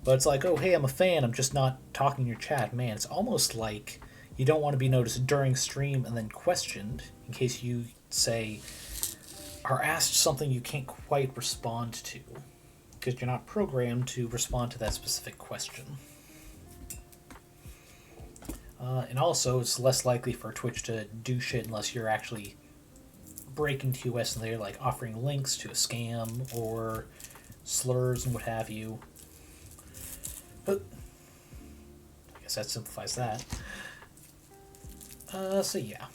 but it's like, oh, hey, I'm a fan, I'm just not talking in your chat. Man, it's almost like you don't want to be noticed during stream and then questioned in case you, say, are asked something you can't quite respond to, because you're not programmed to respond to that specific question. And also, it's less likely for Twitch to do shit unless you're actually breaking TOS and they're like offering links to a scam or slurs and what have you. But I guess that simplifies that. So yeah.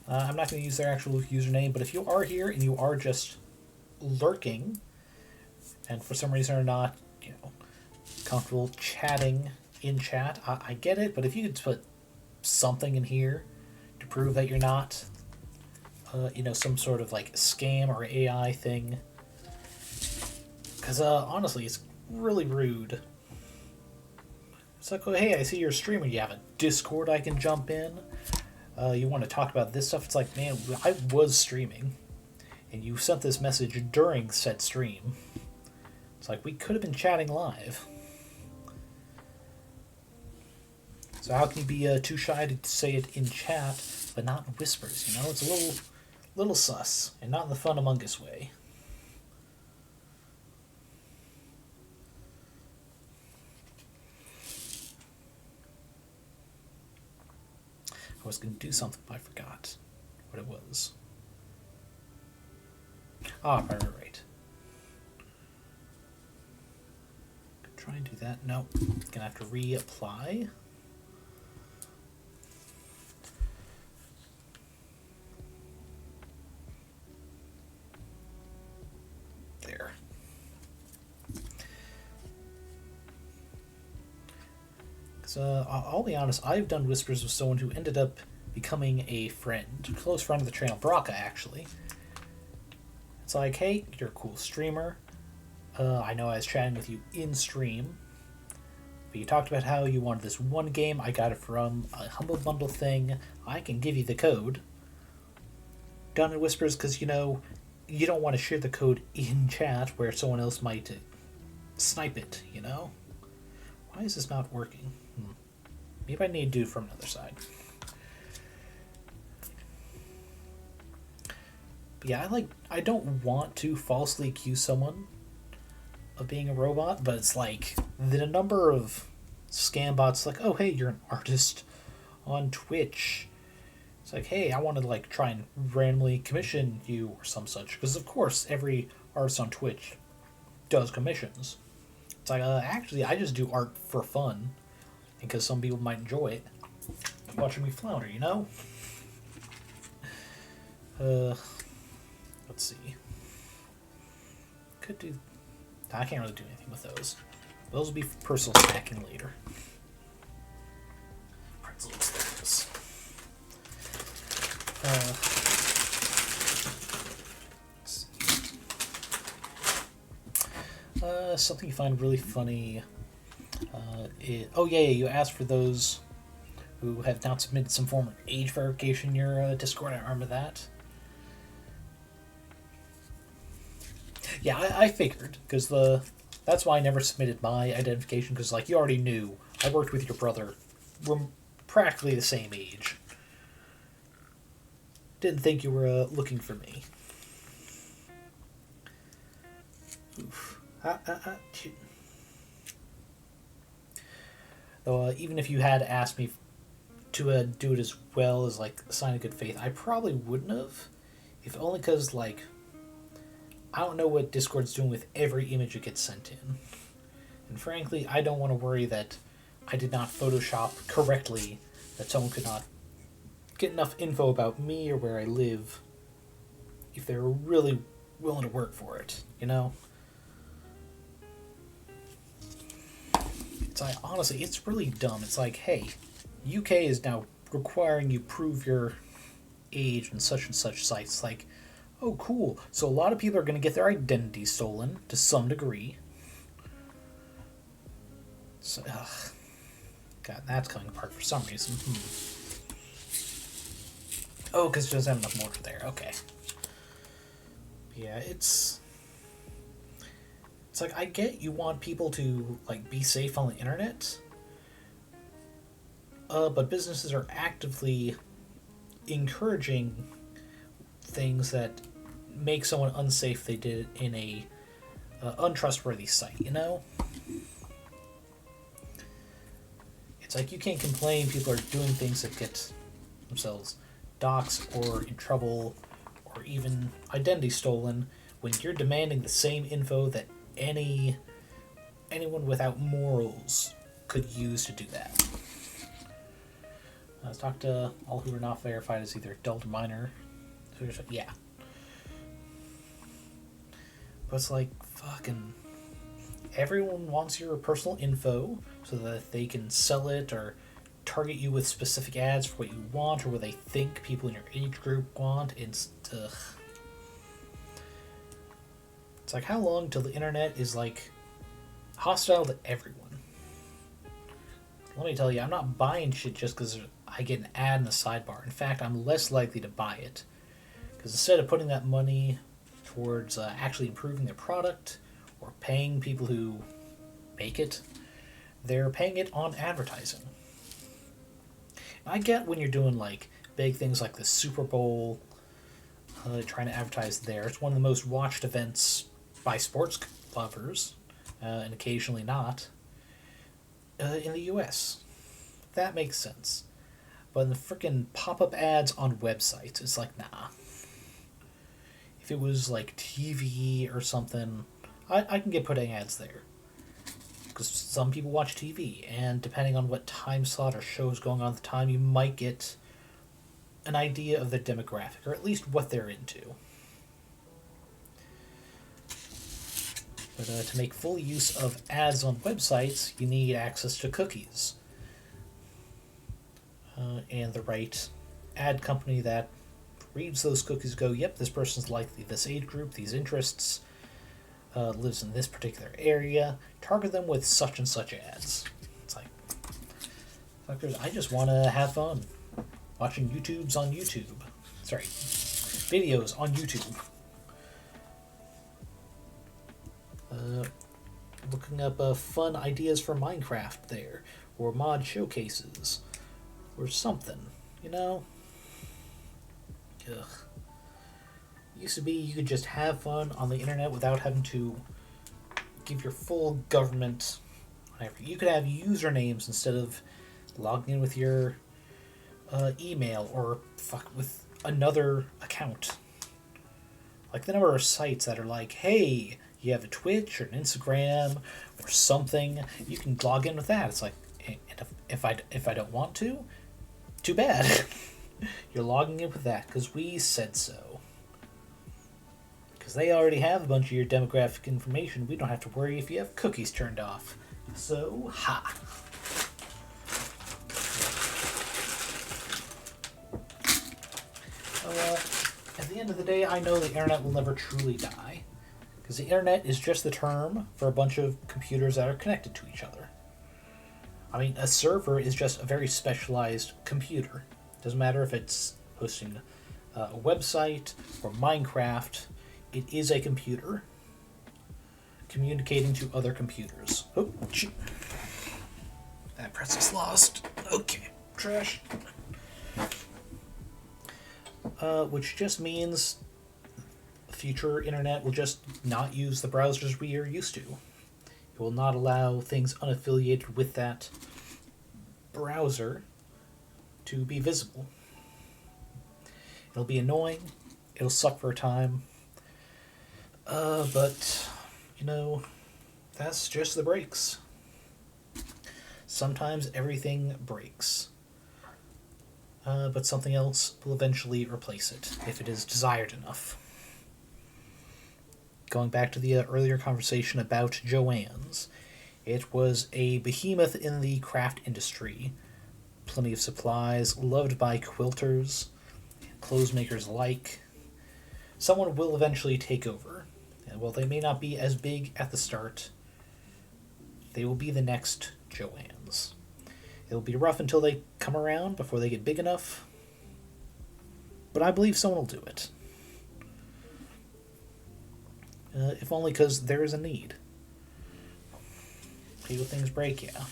I'm not going to use their actual username, but if you are here and you are just lurking, and for some reason are not, comfortable chatting in chat, I get it, but if you could put something in here to prove that you're not, some sort of like scam or AI thing, because honestly, it's really rude. It's like, oh, hey, I see you're streaming. You have a Discord I can jump in. You want to talk about this stuff? It's like, man, I was streaming, and you sent this message during said stream. It's like, we could have been chatting live. So how can you be too shy to say it in chat, but not in whispers? It's a little sus, and not in the Fun Among Us way. I was going to do something, but I forgot what it was. Right. Try and do that. No, gonna have to reapply. There. Because I'll be honest, I've done whispers with someone who ended up becoming a friend, a close friend of the channel, Baraka actually. It's like, hey, you're a cool streamer. I know I was chatting with you in stream, but you talked about how you wanted this one game. I got it from a Humble Bundle thing. I can give you the code. Done in whispers because, you don't want to share the code in chat where someone else might snipe it, Why is this not working? Maybe I need to do it from another side. But yeah, I don't want to falsely accuse someone of being a robot, but it's like the number of scam bots like, oh, hey, you're an artist on Twitch. It's like, hey, I want to try and randomly commission you or some such, because of course every artist on Twitch does commissions. It's like, actually, I just do art for fun, because some people might enjoy it. Watching me flounder, Let's see. Could do... I can't really do anything with those. Those will be for personal snacking later. Pretzel extends. Something you find really funny. You asked for those who have not submitted some form of age verification in your Discord. I remember that. Yeah, I figured, because that's why I never submitted my identification, because you already knew I worked with your brother. We're practically the same age. Didn't think you were looking for me. Oof. Though, even if you had asked me to do it as well as, a sign of good faith, I probably wouldn't have. If only because, I don't know what Discord's doing with every image that gets sent in. And frankly, I don't want to worry that I did not Photoshop correctly, that someone could not get enough info about me or where I live if they were really willing to work for it, It's honestly, it's really dumb. It's like, hey, UK is now requiring you prove your age and such sites. Oh, cool. So a lot of people are going to get their identity stolen to some degree. So, God, that's coming apart for some reason. Oh, because it doesn't have enough mortar there. Okay. Yeah, it's like, I get you want people to, like, be safe on the internet, but businesses are actively encouraging things that make someone unsafe if they did it in a untrustworthy site, you know? It's like, you can't complain people are doing things that get themselves doxxed or in trouble or even identity stolen when you're demanding the same info that anyone without morals could use to do that. Let's talk to all who are not verified as either adult or minor. Yeah. But it's like, fucking, everyone wants your personal info so that they can sell it or target you with specific ads for what you want or what they think people in your age group want. It's like, how long till the internet is, like, hostile to everyone? Let me tell you, I'm not buying shit just because I get an ad in the sidebar. In fact, I'm less likely to buy it. Because instead of putting that money towards actually improving their product or paying people who make it, they're paying it on advertising. I get when you're doing, like, big things like the Super Bowl, trying to advertise there. It's one of the most watched events by sports lovers, and occasionally not, in the US. That makes sense. But in the frickin' pop-up ads on websites, it's like, nah. If it was like TV or something, I can get putting ads there. Because some people watch TV, and depending on what time slot or show is going on at the time, you might get an idea of their demographic, or at least what they're into. But to make full use of ads on websites, you need access to cookies. And the right ad company that reads those cookies, go, yep, this person's likely this age group, these interests, lives in this particular area, target them with such and such ads. It's like, fuckers, I just want to have fun watching YouTubes on YouTube. Sorry, videos on YouTube. Looking up fun ideas for Minecraft there, or mod showcases, or something, you know? Ugh. Used to be you could just have fun on the internet without having to give your full government whatever. You could have usernames instead of logging in with your email or with another account. Like the number of sites that are like, hey, you have a Twitch or an Instagram or something, you can log in with that. It's like, and if I don't want to, too bad. You're logging in with that because we said so. Because they already have a bunch of your demographic information. We don't have to worry if you have cookies turned off. So, ha. At the end of the day, I know the internet will never truly die. Because the internet is just the term for a bunch of computers that are connected to each other. I mean, a server is just a very specialized computer. Doesn't matter if it's hosting a website or Minecraft. It is a computer communicating to other computers. Oh, shoot. That pretzel's lost. Okay, trash. Which just means the future internet will just not use the browsers we are used to. It will not allow things unaffiliated with that browser to be visible. It'll be annoying. It'll suck for a time. But, you know, that's just the breaks. Sometimes everything breaks. But something else will eventually replace it, if it is desired enough. Going back to the earlier conversation about Joanns, it was a behemoth in the craft industry. Plenty of supplies, loved by quilters, clothes makers alike. Someone will eventually take over. And while they may not be as big at the start, they will be the next Joanns. It'll be rough until they come around before they get big enough. but I believe someone will do it. If only because there is a need. People things break, yeah.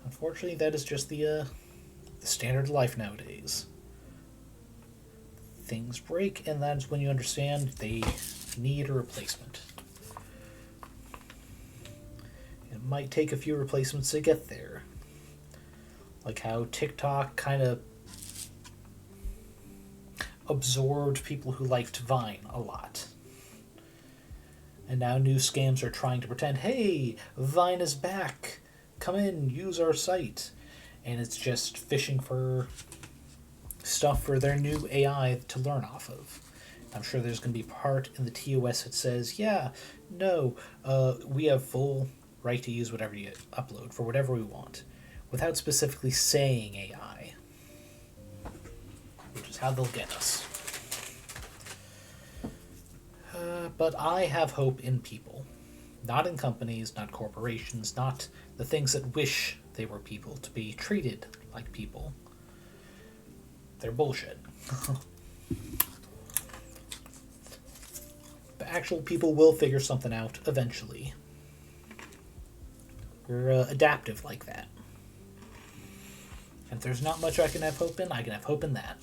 Unfortunately, that is just the standard of life nowadays. Things break, and that's when you understand they need a replacement. It might take a few replacements to get there. Like how TikTok kind of absorbed people who liked Vine a lot. And now new scams are trying to pretend, hey, Vine is back. Come in, use our site. And it's just fishing for stuff for their new AI to learn off of. I'm sure there's going to be part in the TOS that says, yeah, no, we have full right to use whatever you upload for whatever we want, without specifically saying AI, which is how they'll get us. But I have hope in people. Not in companies, not corporations, not the things that wish they were people to be treated like people. They're bullshit. But actual people will figure something out eventually. We're adaptive like that. And if there's not much I can have hope in, I can have hope in that.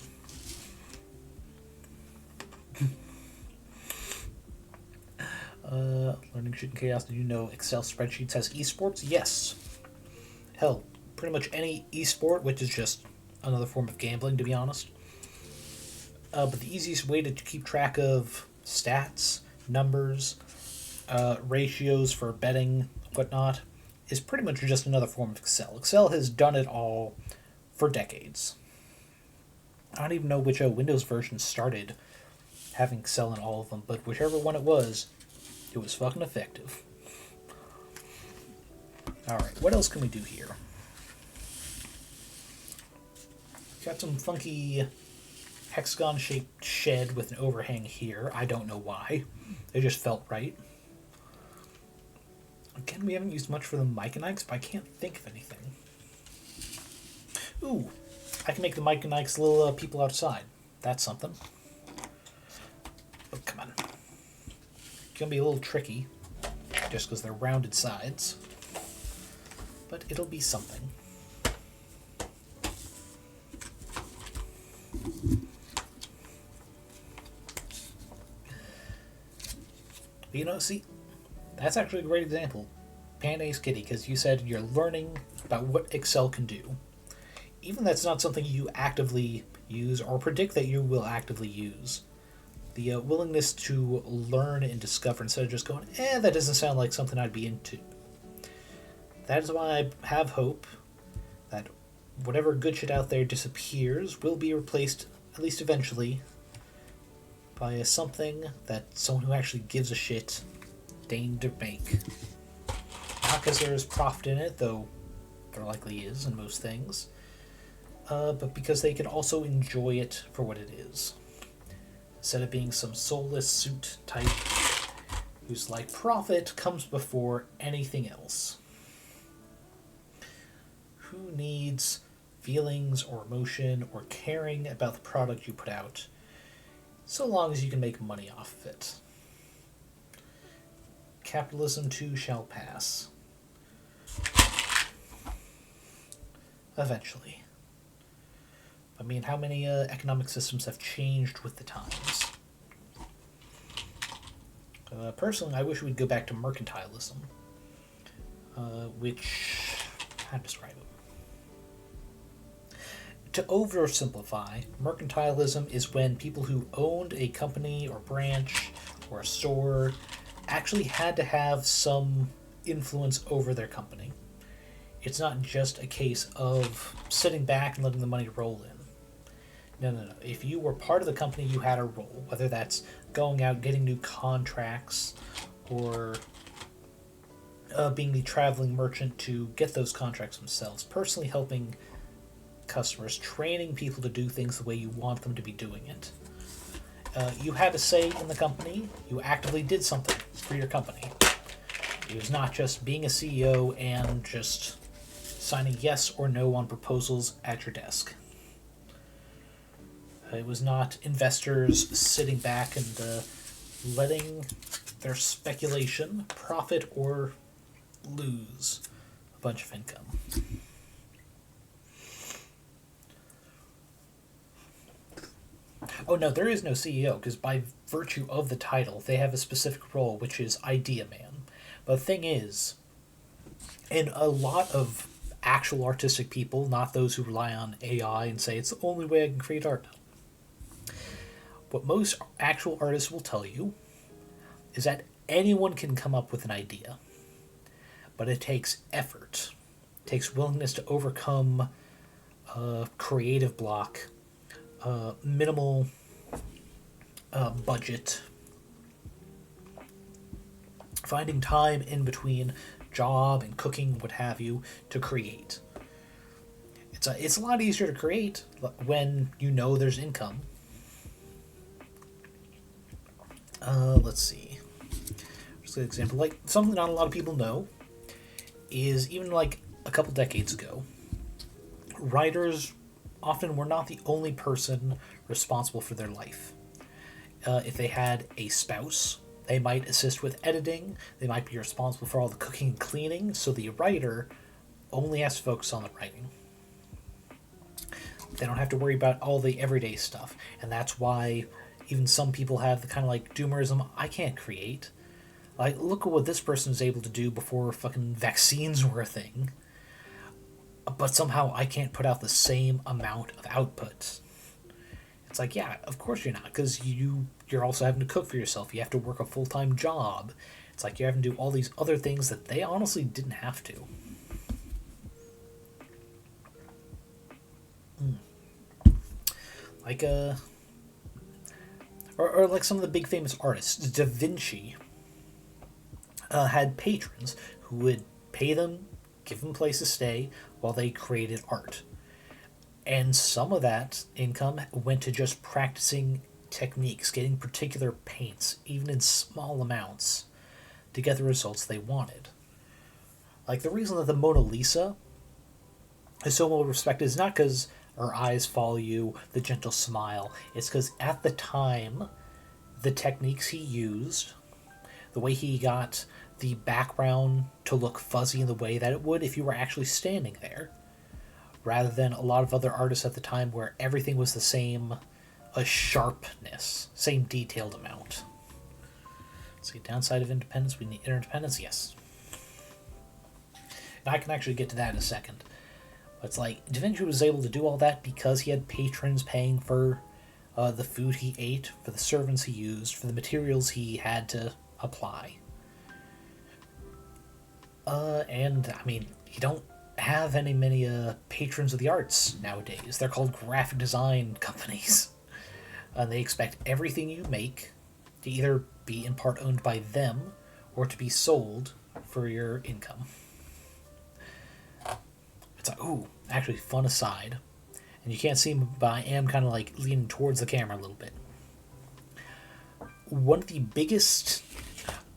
Learning shit in chaos. Did you know Excel spreadsheets has esports? Yes. Hell, pretty much any esport, which is just another form of gambling, to be honest. But the easiest way to keep track of stats, numbers, ratios for betting, whatnot, is pretty much just another form of Excel. Excel has done it all for decades. I don't even know which Windows version started having Excel in all of them, but whichever one it was fucking effective. Alright, what else can we do here? Got some funky hexagon-shaped shed with an overhang here. I don't know why. It just felt right. Again, we haven't used much for the Mikes Ikes, but I can't think of anything. Ooh, I can make the Mikes Ikes little people outside. That's something. Oh, come on. It's going to be a little tricky, just because they're rounded sides. But it'll be something. You know, see, that's actually a great example. Panda's Kitty, because you said you're learning about what Excel can do. Even that's not something you actively use or predict that you will actively use. The willingness to learn and discover instead of just going, that doesn't sound like something I'd be into. That is why I have hope that whatever good shit out there disappears will be replaced, at least eventually, by something that someone who actually gives a shit deigned to make. Not because there is profit in it, though there likely is in most things, but because they can also enjoy it for what it is. Instead of being some soulless suit type who's like, profit comes before anything else. Who needs feelings or emotion or caring about the product you put out, so long as you can make money off of it? Capitalism too shall pass. Eventually. I mean, how many economic systems have changed with the times? Personally, I wish we'd go back to mercantilism, which, how to describe it? To oversimplify, mercantilism is when people who owned a company or branch or a store actually had to have some influence over their company. It's not just a case of sitting back and letting the money roll in. No. If you were part of the company, you had a role, whether that's going out, getting new contracts, or being the traveling merchant to get those contracts themselves, personally helping customers, training people to do things the way you want them to be doing it. You had a say in the company. You actively did something for your company. It was not just being a CEO and just signing yes or no on proposals at your desk. It was not investors sitting back and letting their speculation profit or lose a bunch of income. Oh no, there is no CEO, because by virtue of the title, they have a specific role, which is Idea Man. But the thing is, in a lot of actual artistic people, not those who rely on AI and say it's the only way I can create art, what most actual artists will tell you is that anyone can come up with an idea, but it takes effort. It takes willingness to overcome a creative block, minimal budget, finding time in between job and cooking, what have you, to create. It's a lot easier to create when you know there's income. Let's see. Just an example, like something not a lot of people know is even like a couple decades ago, writers often were not the only person responsible for their life. If they had a spouse, they might assist with editing, they might be responsible for all the cooking and cleaning, so the writer only has to focus on the writing. They don't have to worry about all the everyday stuff, and that's why even some people have the kind of like doomerism, I can't create. Like, look at what this person is able to do before fucking vaccines were a thing. But somehow I can't put out the same amount of output. It's like, yeah, of course you're not, because you're also having to cook for yourself. You have to work a full-time job. It's like you're having to do all these other things that they honestly didn't have to. Like, or like some of the big famous artists. Da Vinci had patrons who would pay them, give them a place to stay while they created art. And some of that income went to just practicing techniques, getting particular paints, even in small amounts, to get the results they wanted. Like, the reason that the Mona Lisa is so well respected is not because her eyes follow you, the gentle smile. It's because at the time, the techniques he used, the way he got the background to look fuzzy in the way that it would if you were actually standing there, rather than a lot of other artists at the time where everything was the same sharpness, same detailed amount. See, downside of independence, we need interdependence, yes. And I can actually get to that in a second. But it's like, Da Vinci was able to do all that because he had patrons paying for the food he ate, for the servants he used, for the materials he had to apply. And, I mean, you don't have many patrons of the arts nowadays. They're called graphic design companies. And they expect everything you make to either be in part owned by them or to be sold for your income. It's like, ooh, actually, fun aside. And you can't see me, but I am kind of like leaning towards the camera a little bit. One of the biggest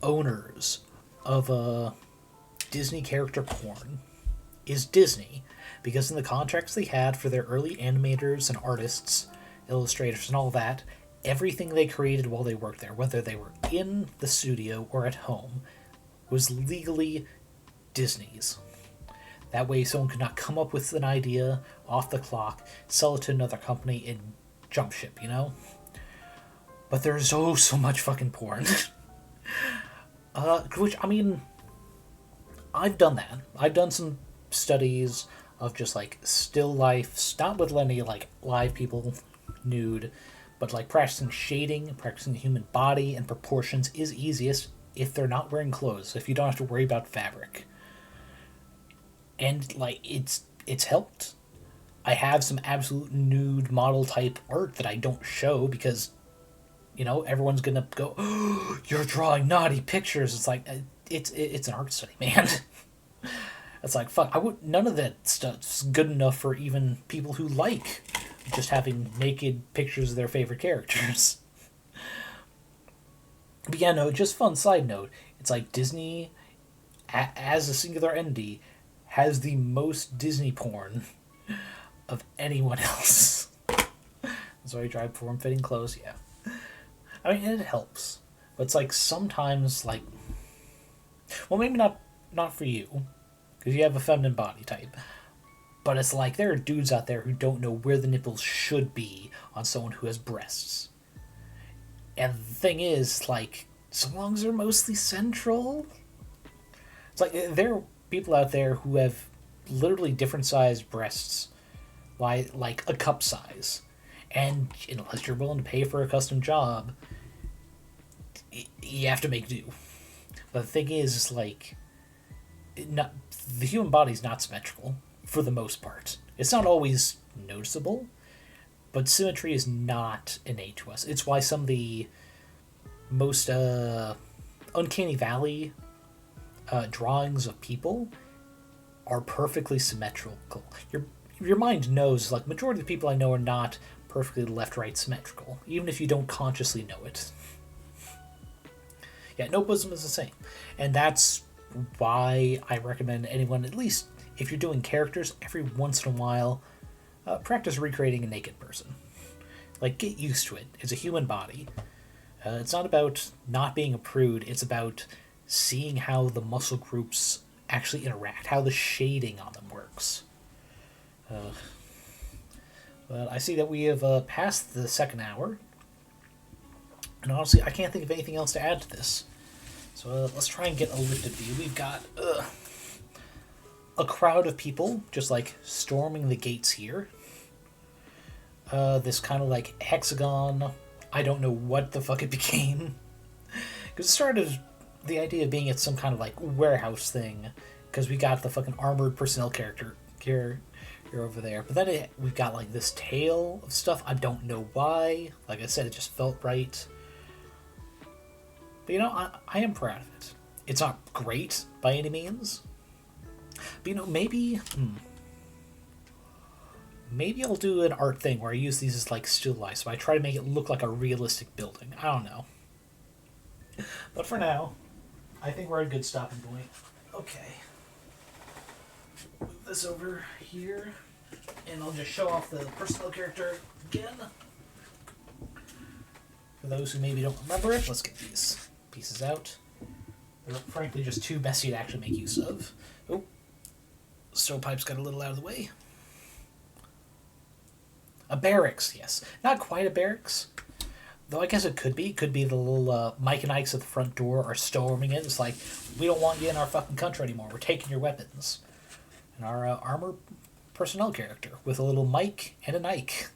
owners of Disney character porn is Disney, because in the contracts they had for their early animators and artists, illustrators and all that, everything they created while they worked there, whether they were in the studio or at home, was legally Disney's. That way someone could not come up with an idea off the clock, sell it to another company, and jump ship, you know? But there's so much fucking porn. Which, I mean, I've done that. I've done some studies of just, like, still life, not with any, like, live people nude, but, like, practicing shading, practicing the human body and proportions is easiest if they're not wearing clothes, if you don't have to worry about fabric. And, like, it's helped. I have some absolute nude model type art that I don't show because, you know, everyone's gonna go, oh, you're drawing naughty pictures. It's like, it's an art study, man. It's like, fuck, none of that stuff's good enough for even people who like just having naked pictures of their favorite characters. But yeah, no, just fun side note. It's like Disney, as a singular entity, has the most Disney porn of anyone else. So I drive form-fitting clothes, yeah. I mean, it helps. But it's like sometimes, like... Well, maybe not for you, because you have a feminine body type. But it's like there are dudes out there who don't know where the nipples should be on someone who has breasts. And the thing is, like, so long as they're mostly central... It's like there are people out there who have literally different sized breasts, like a cup size. And unless you're willing to pay for a custom job, you have to make do. But the thing is, like, not the human body's not symmetrical for the most part. It's not always noticeable, but symmetry is not innate to us. It's why some of the most uncanny valley drawings of people are perfectly symmetrical. Your mind knows, like, majority of the people I know are not perfectly left-right symmetrical, even if you don't consciously know it. Yeah, no bosom is the same. And that's why I recommend anyone, at least if you're doing characters, every once in a while, practice recreating a naked person. Like, get used to it. It's a human body. It's not about not being a prude, it's about seeing how the muscle groups actually interact, how the shading on them works. But I see that we have passed the second hour, and honestly, I can't think of anything else to add to this. So let's try and get a lifted view. We've got a crowd of people just like storming the gates here. This kind of like hexagon. I don't know what the fuck it became. Because it started the idea of being at some kind of like warehouse thing. Because we got the fucking armored personnel character here over there. But then we've got like this tail of stuff. I don't know why. Like I said, it just felt right. But I am proud of it. It's not great by any means. But maybe I'll do an art thing where I use these as like still life, so I try to make it look like a realistic building. I don't know. But for now, I think we're at a good stopping point. Okay. Move this over here, and I'll just show off the personal character again. For those who maybe don't remember it, let's get these pieces out. They're frankly just too messy to actually make use of. Oh, stovepipe's got a little out of the way. A barracks, yes. Not quite a barracks, though I guess it could be. It could be the little Mike and Ikes at the front door are storming it. It's like, we don't want you in our fucking country anymore. We're taking your weapons. And our armor personnel character with a little Mike and an Ike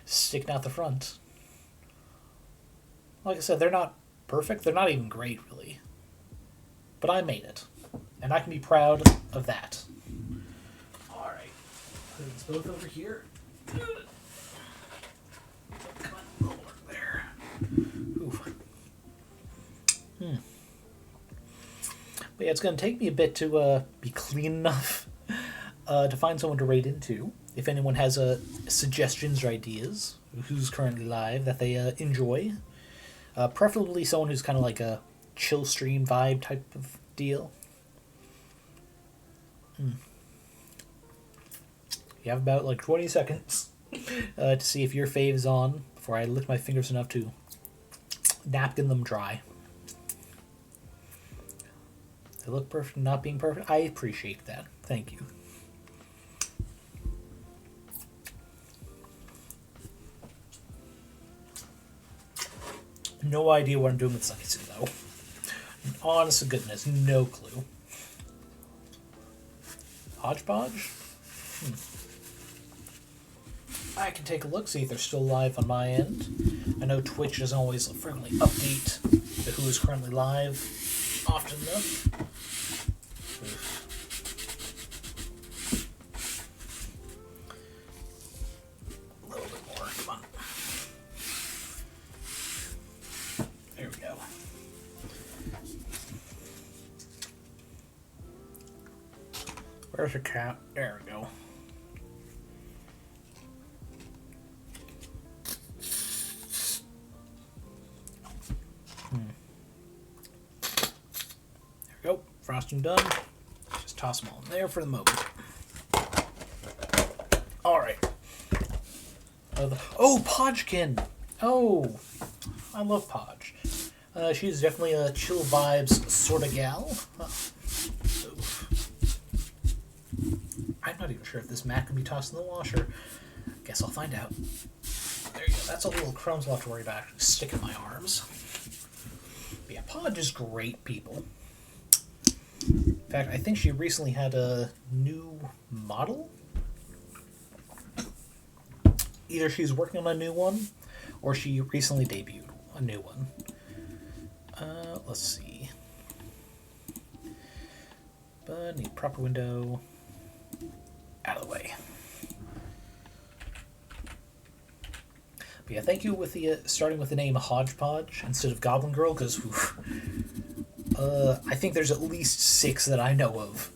sticking out the front. Like I said, they're not perfect. They're not even great, really. But I made it. And I can be proud of that. Alright. Put these both over here. Come on, over there. Oof. But yeah, it's going to take me a bit to be clean enough to find someone to raid into. If anyone has suggestions or ideas, who's currently live, that they enjoy. Preferably someone who's kind of like a chill stream vibe type of deal. You have about like 20 seconds to see if your fave is on before I lick my fingers enough to napkin them dry. They look perfect, not being perfect. I appreciate that. Thank you. No idea what I'm doing with Sunny though. Honest to goodness, no clue. Hodgepodge? I can take a look, see if they're still live on my end. I know Twitch doesn't always frequently update the who is currently live often enough. A little bit more, come on. There we go. Where's the cat? There we go. There we go. Frosting done. Just toss them all in there for the moment. Alright. Oh, Podgkin! Oh, I love Podge. She's definitely a chill vibes sort of gal. I'm not even sure if this mat can be tossed in the washer. Guess I'll find out. There you go. That's all the little crumbs I'll have to worry about sticking in my arms. But yeah, Podge is great, people. In fact, I think she recently had a new model. Either she's working on a new one, or she recently debuted a new one. Let's see. But need proper window. Out of the way. But yeah, thank you with the starting with the name Hodgepodge instead of Goblin Girl, because I think there's at least 6 that I know of.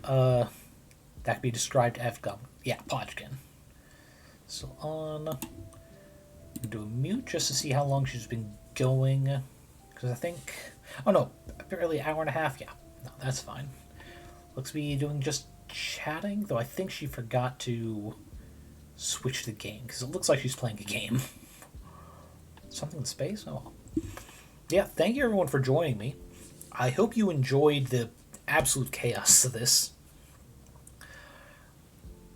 That could be described as Goblin. Yeah, Podgkin. So on. Do a mute just to see how long she's been going. Because I think. Oh no, apparently an hour and a half. Yeah, no, that's fine. Looks to be doing just chatting, though I think she forgot to switch the game because it looks like she's playing a game. Something in space? Oh. Yeah, thank you everyone for joining me. I hope you enjoyed the absolute chaos of this.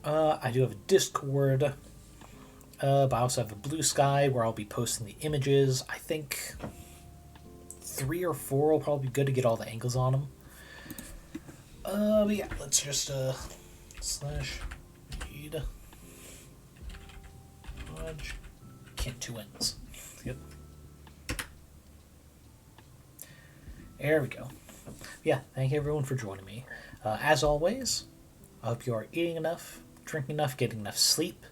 I do have a Discord, but I also have a Blue Sky where I'll be posting the images. I think 3 or 4 will probably be good to get all the angles on them. But yeah, let's just slash read Podge. Can't 2 ends. Yep. There we go. Yeah, thank you everyone for joining me. As always, I hope you are eating enough, drinking enough, getting enough sleep.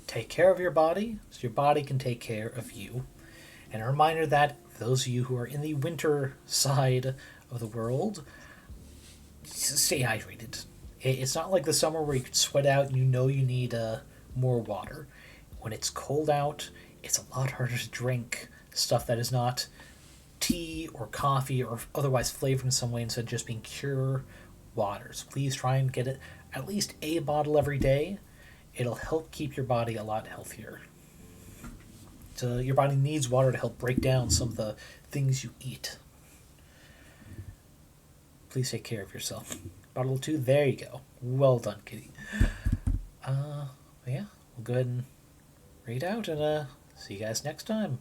Take care of your body so your body can take care of you. And a reminder that for those of you who are in the winter side of the world, stay hydrated. It's not like the summer where you can sweat out and you know you need more water. When it's cold out, it's a lot harder to drink stuff that is not tea or coffee or otherwise flavored in some way instead of just being pure water. So please try and get it at least a bottle every day. It'll help keep your body a lot healthier. So your body needs water to help break down some of the things you eat. Please take care of yourself. Bottle 2, there you go. Well done, kitty. Yeah, we'll go ahead and read out and see you guys next time.